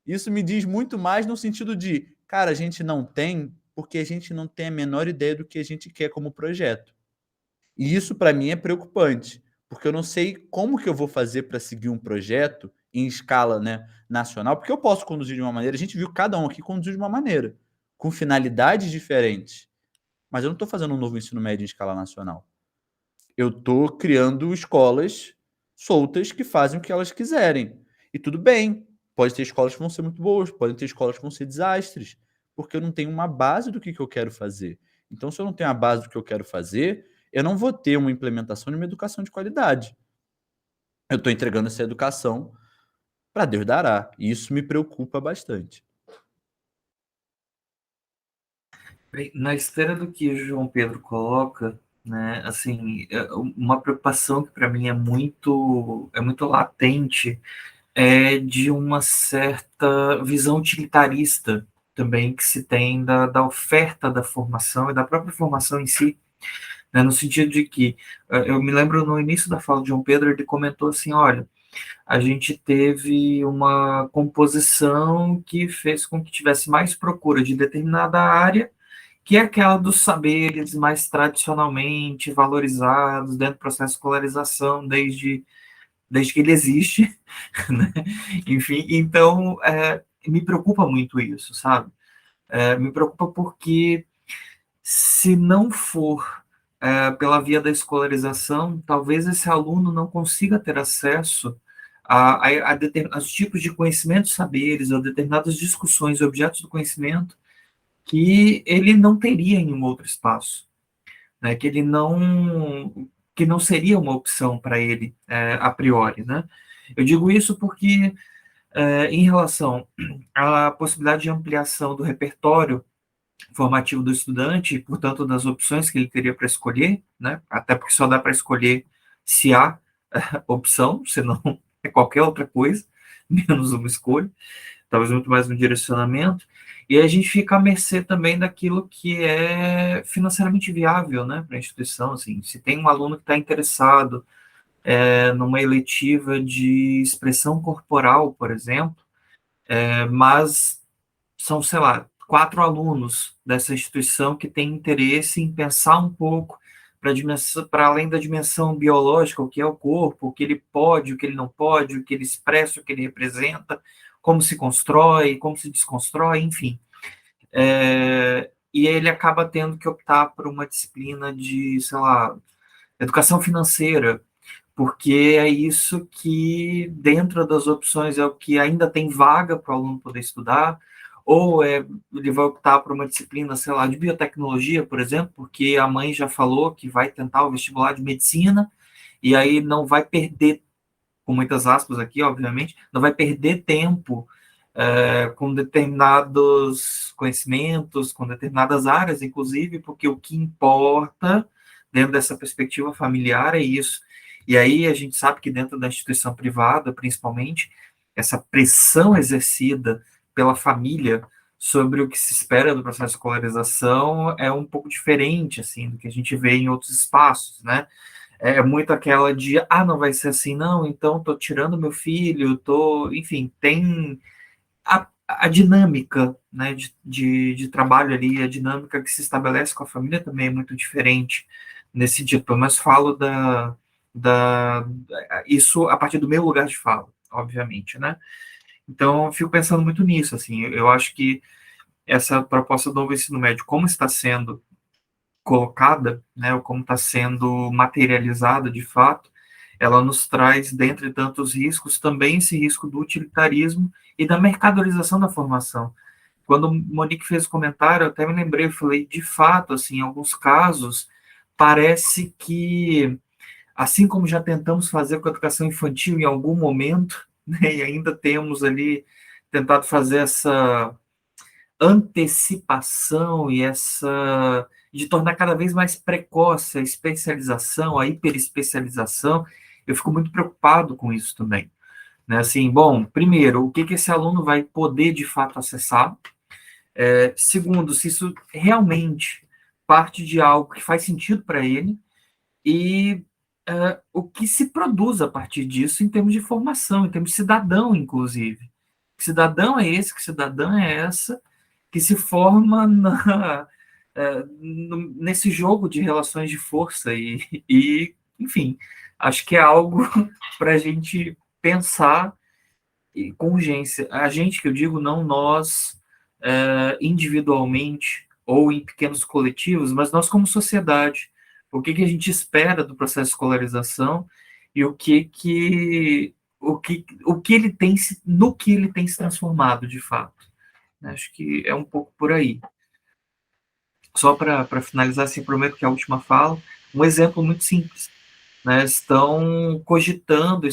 Isso me diz muito mais no sentido de, cara, a gente não tem porque a gente não tem a menor ideia do que a gente quer como projeto. E isso, para mim, é preocupante, porque eu não sei como que eu vou fazer para seguir um projeto em escala, né, nacional, porque eu posso conduzir de uma maneira, a gente viu cada um aqui conduzir de uma maneira, com finalidades diferentes. Mas eu não estou fazendo um novo ensino médio em escala nacional. Eu estou criando escolas soltas que fazem o que elas quiserem. E tudo bem, pode ter escolas que vão ser muito boas, podem ter escolas que vão ser desastres. porque eu não tenho uma base do que eu quero fazer. Então, se eu não tenho a base do que eu quero fazer, eu não vou ter uma implementação de uma educação de qualidade. Eu estou entregando essa educação para Deus dará. E isso me preocupa bastante. Na esteira do que o João Pedro coloca, né, assim, uma preocupação que para mim é muito latente é de uma certa visão utilitarista também que se tem da oferta da formação e da própria formação em si, né, no sentido de que eu me lembro no início da fala de João Pedro, ele comentou assim, olha, a gente teve uma composição que fez com que tivesse mais procura de determinada área, que é aquela dos saberes mais tradicionalmente valorizados dentro do processo de escolarização, desde que ele existe, né? Enfim, então, me preocupa muito isso, sabe? Me preocupa porque, se não for pela via da escolarização, talvez esse aluno não consiga ter acesso a determinados tipos de conhecimentos, saberes, a determinadas discussões, objetos do conhecimento, que ele não teria em um outro espaço, né? Que não seria uma opção para ele a priori, né? Eu digo isso porque em relação à possibilidade de ampliação do repertório formativo do estudante, portanto das opções que ele teria para escolher, né? Até porque só dá para escolher se há opção, senão é qualquer outra coisa, menos uma escolha, talvez muito mais um direcionamento, e a gente fica à mercê também daquilo que é financeiramente viável, né, para a instituição, assim, se tem um aluno que está interessado numa eletiva de expressão corporal, por exemplo, mas são, sei lá, 4 alunos dessa instituição que têm interesse em pensar um pouco para além da dimensão biológica, o que é o corpo, o que ele pode, o que ele não pode, o que ele expressa, o que ele representa, como se constrói, como se desconstrói, enfim. E ele acaba tendo que optar por uma disciplina de, sei lá, educação financeira, porque é isso que, dentro das opções, é o que ainda tem vaga para o aluno poder estudar, ou ele vai optar por uma disciplina, sei lá, de biotecnologia, por exemplo, porque a mãe já falou que vai tentar o vestibular de medicina, e aí não vai perder, com muitas aspas aqui, obviamente, não vai perder tempo com determinados conhecimentos, com determinadas áreas, inclusive, porque o que importa, dentro dessa perspectiva familiar, é isso. E aí a gente sabe que dentro da instituição privada, principalmente, essa pressão exercida pela família sobre o que se espera do processo de escolarização é um pouco diferente, assim, do que a gente vê em outros espaços, né? É muito aquela de, não vai ser assim, não, então estou tirando meu filho, enfim, tem a dinâmica, né, de trabalho ali, a dinâmica que se estabelece com a família também é muito diferente nesse sentido, pelo menos falo isso a partir do meu lugar de fala, obviamente, né? Então, eu fico pensando muito nisso, assim, eu acho que essa proposta do novo ensino médio, como está sendo colocada, né, ou como está sendo materializada de fato, ela nos traz, dentre tantos riscos, também esse risco do utilitarismo e da mercadorização da formação. Quando Monique fez o comentário, eu até me lembrei, eu falei, de fato, assim, em alguns casos, parece que, assim como já tentamos fazer com a educação infantil em algum momento, né, e ainda temos ali tentado fazer essa antecipação e de tornar cada vez mais precoce a especialização, a hiperespecialização, eu fico muito preocupado com isso também. Né? Assim, bom, primeiro, o que esse aluno vai poder de fato acessar? Segundo, se isso realmente parte de algo que faz sentido para ele e o que se produz a partir disso em termos de formação, em termos de cidadão, inclusive. Que cidadão é esse, que cidadã é essa, que se forma nesse jogo de relações de força enfim, acho que é algo para a gente pensar com urgência. A gente, que eu digo, não nós individualmente ou em pequenos coletivos, mas nós como sociedade. O que a gente espera do processo de escolarização e o que ele tem no que ele tem se transformado de fato. né? Acho que é um pouco por aí. Só para finalizar, assim, prometo que é a última fala, um exemplo muito simples, né? Estão cogitando,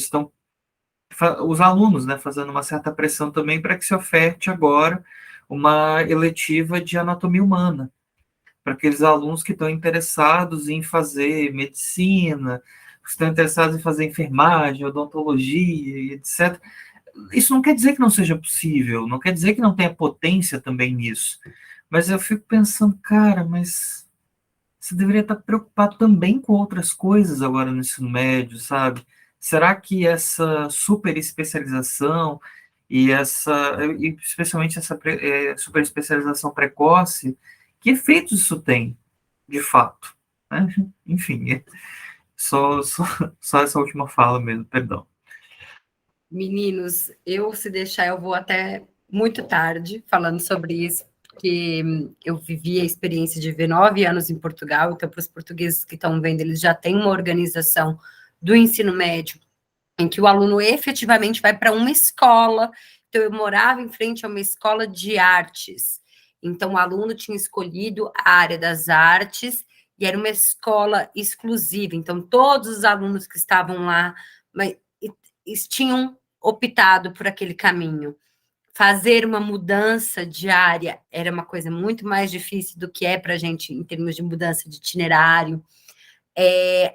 os alunos, né, fazendo uma certa pressão também para que se oferte agora uma eletiva de anatomia humana, para aqueles alunos que estão interessados em fazer medicina, que estão interessados em fazer enfermagem, odontologia, etc. Isso não quer dizer que não seja possível, não quer dizer que não tenha potência também nisso, mas eu fico pensando, cara, mas você deveria estar preocupado também com outras coisas agora no ensino médio, sabe? Será que essa super especialização e especialmente essa super especialização precoce, que efeitos isso tem, de fato? Né? Enfim, só essa última fala mesmo, perdão. Meninos, se deixar, eu vou até muito tarde falando sobre isso, porque eu vivi a experiência de ver 9 anos em Portugal, então, para os portugueses que estão vendo, eles já têm uma organização do ensino médio, em que o aluno efetivamente vai para uma escola. Então, eu morava em frente a uma escola de artes, então o aluno tinha escolhido a área das artes, e era uma escola exclusiva, então todos os alunos que estavam lá tinham optado por aquele caminho. Fazer uma mudança diária era uma coisa muito mais difícil do que é para a gente em termos de mudança de itinerário.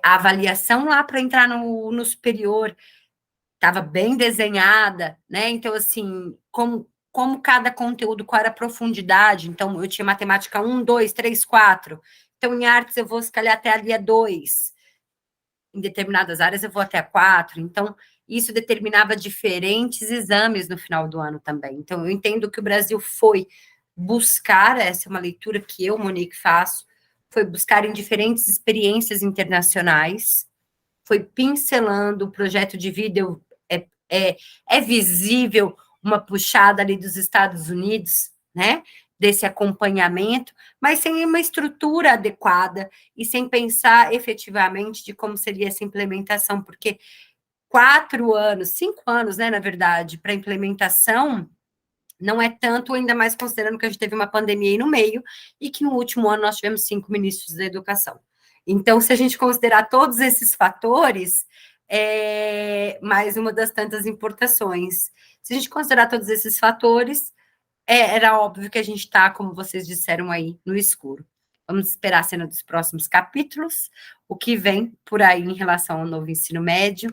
A avaliação lá para entrar no superior estava bem desenhada, né? Então, assim, como cada conteúdo, qual era a profundidade. Então, eu tinha matemática 1, 2, 3, 4. Então, em artes, eu vou, se calhar, até ali a 2. Em determinadas áreas, eu vou até a 4. Então, isso determinava diferentes exames no final do ano também. Então, eu entendo que o Brasil foi buscar, essa é uma leitura que eu, Monique, faço, foi buscar em diferentes experiências internacionais, foi pincelando o projeto de vida. É visível uma puxada ali dos Estados Unidos, né? Desse acompanhamento, mas sem uma estrutura adequada e sem pensar efetivamente de como seria essa implementação, porque 4 anos, 5 anos, né, na verdade, para implementação, não é tanto, ainda mais considerando que a gente teve uma pandemia aí no meio e que no último ano nós tivemos 5 ministros da educação. Então, se a gente considerar todos esses fatores, mais uma das tantas importações. Se a gente considerar todos esses fatores, era óbvio que a gente está, como vocês disseram aí, no escuro. Vamos esperar a cena dos próximos capítulos, o que vem por aí em relação ao novo ensino médio.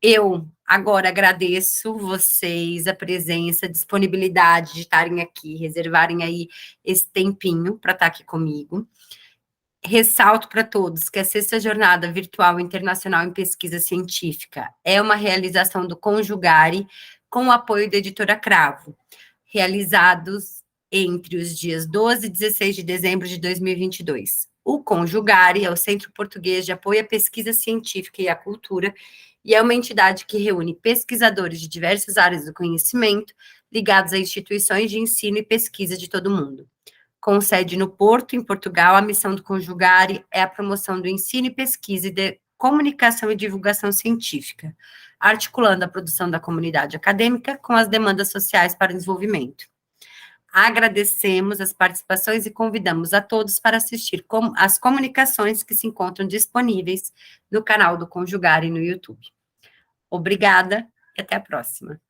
Eu agora agradeço vocês, a presença, a disponibilidade de estarem aqui, reservarem aí esse tempinho para estar aqui comigo. Ressalto para todos que a 6ª Jornada Virtual Internacional em Pesquisa Científica é uma realização do Conjugare, com o apoio da Editora Cravo, realizados entre os dias 12 e 16 de dezembro de 2022. O Conjugare é o Centro Português de Apoio à Pesquisa Científica e à Cultura, e é uma entidade que reúne pesquisadores de diversas áreas do conhecimento, ligados a instituições de ensino e pesquisa de todo o mundo. Com sede no Porto, em Portugal, a missão do Conjugare é a promoção do ensino e pesquisa e de comunicação e divulgação científica, articulando a produção da comunidade acadêmica com as demandas sociais para o desenvolvimento. Agradecemos as participações e convidamos a todos para assistir às comunicações que se encontram disponíveis no canal do Conjugare no YouTube. Obrigada e até a próxima.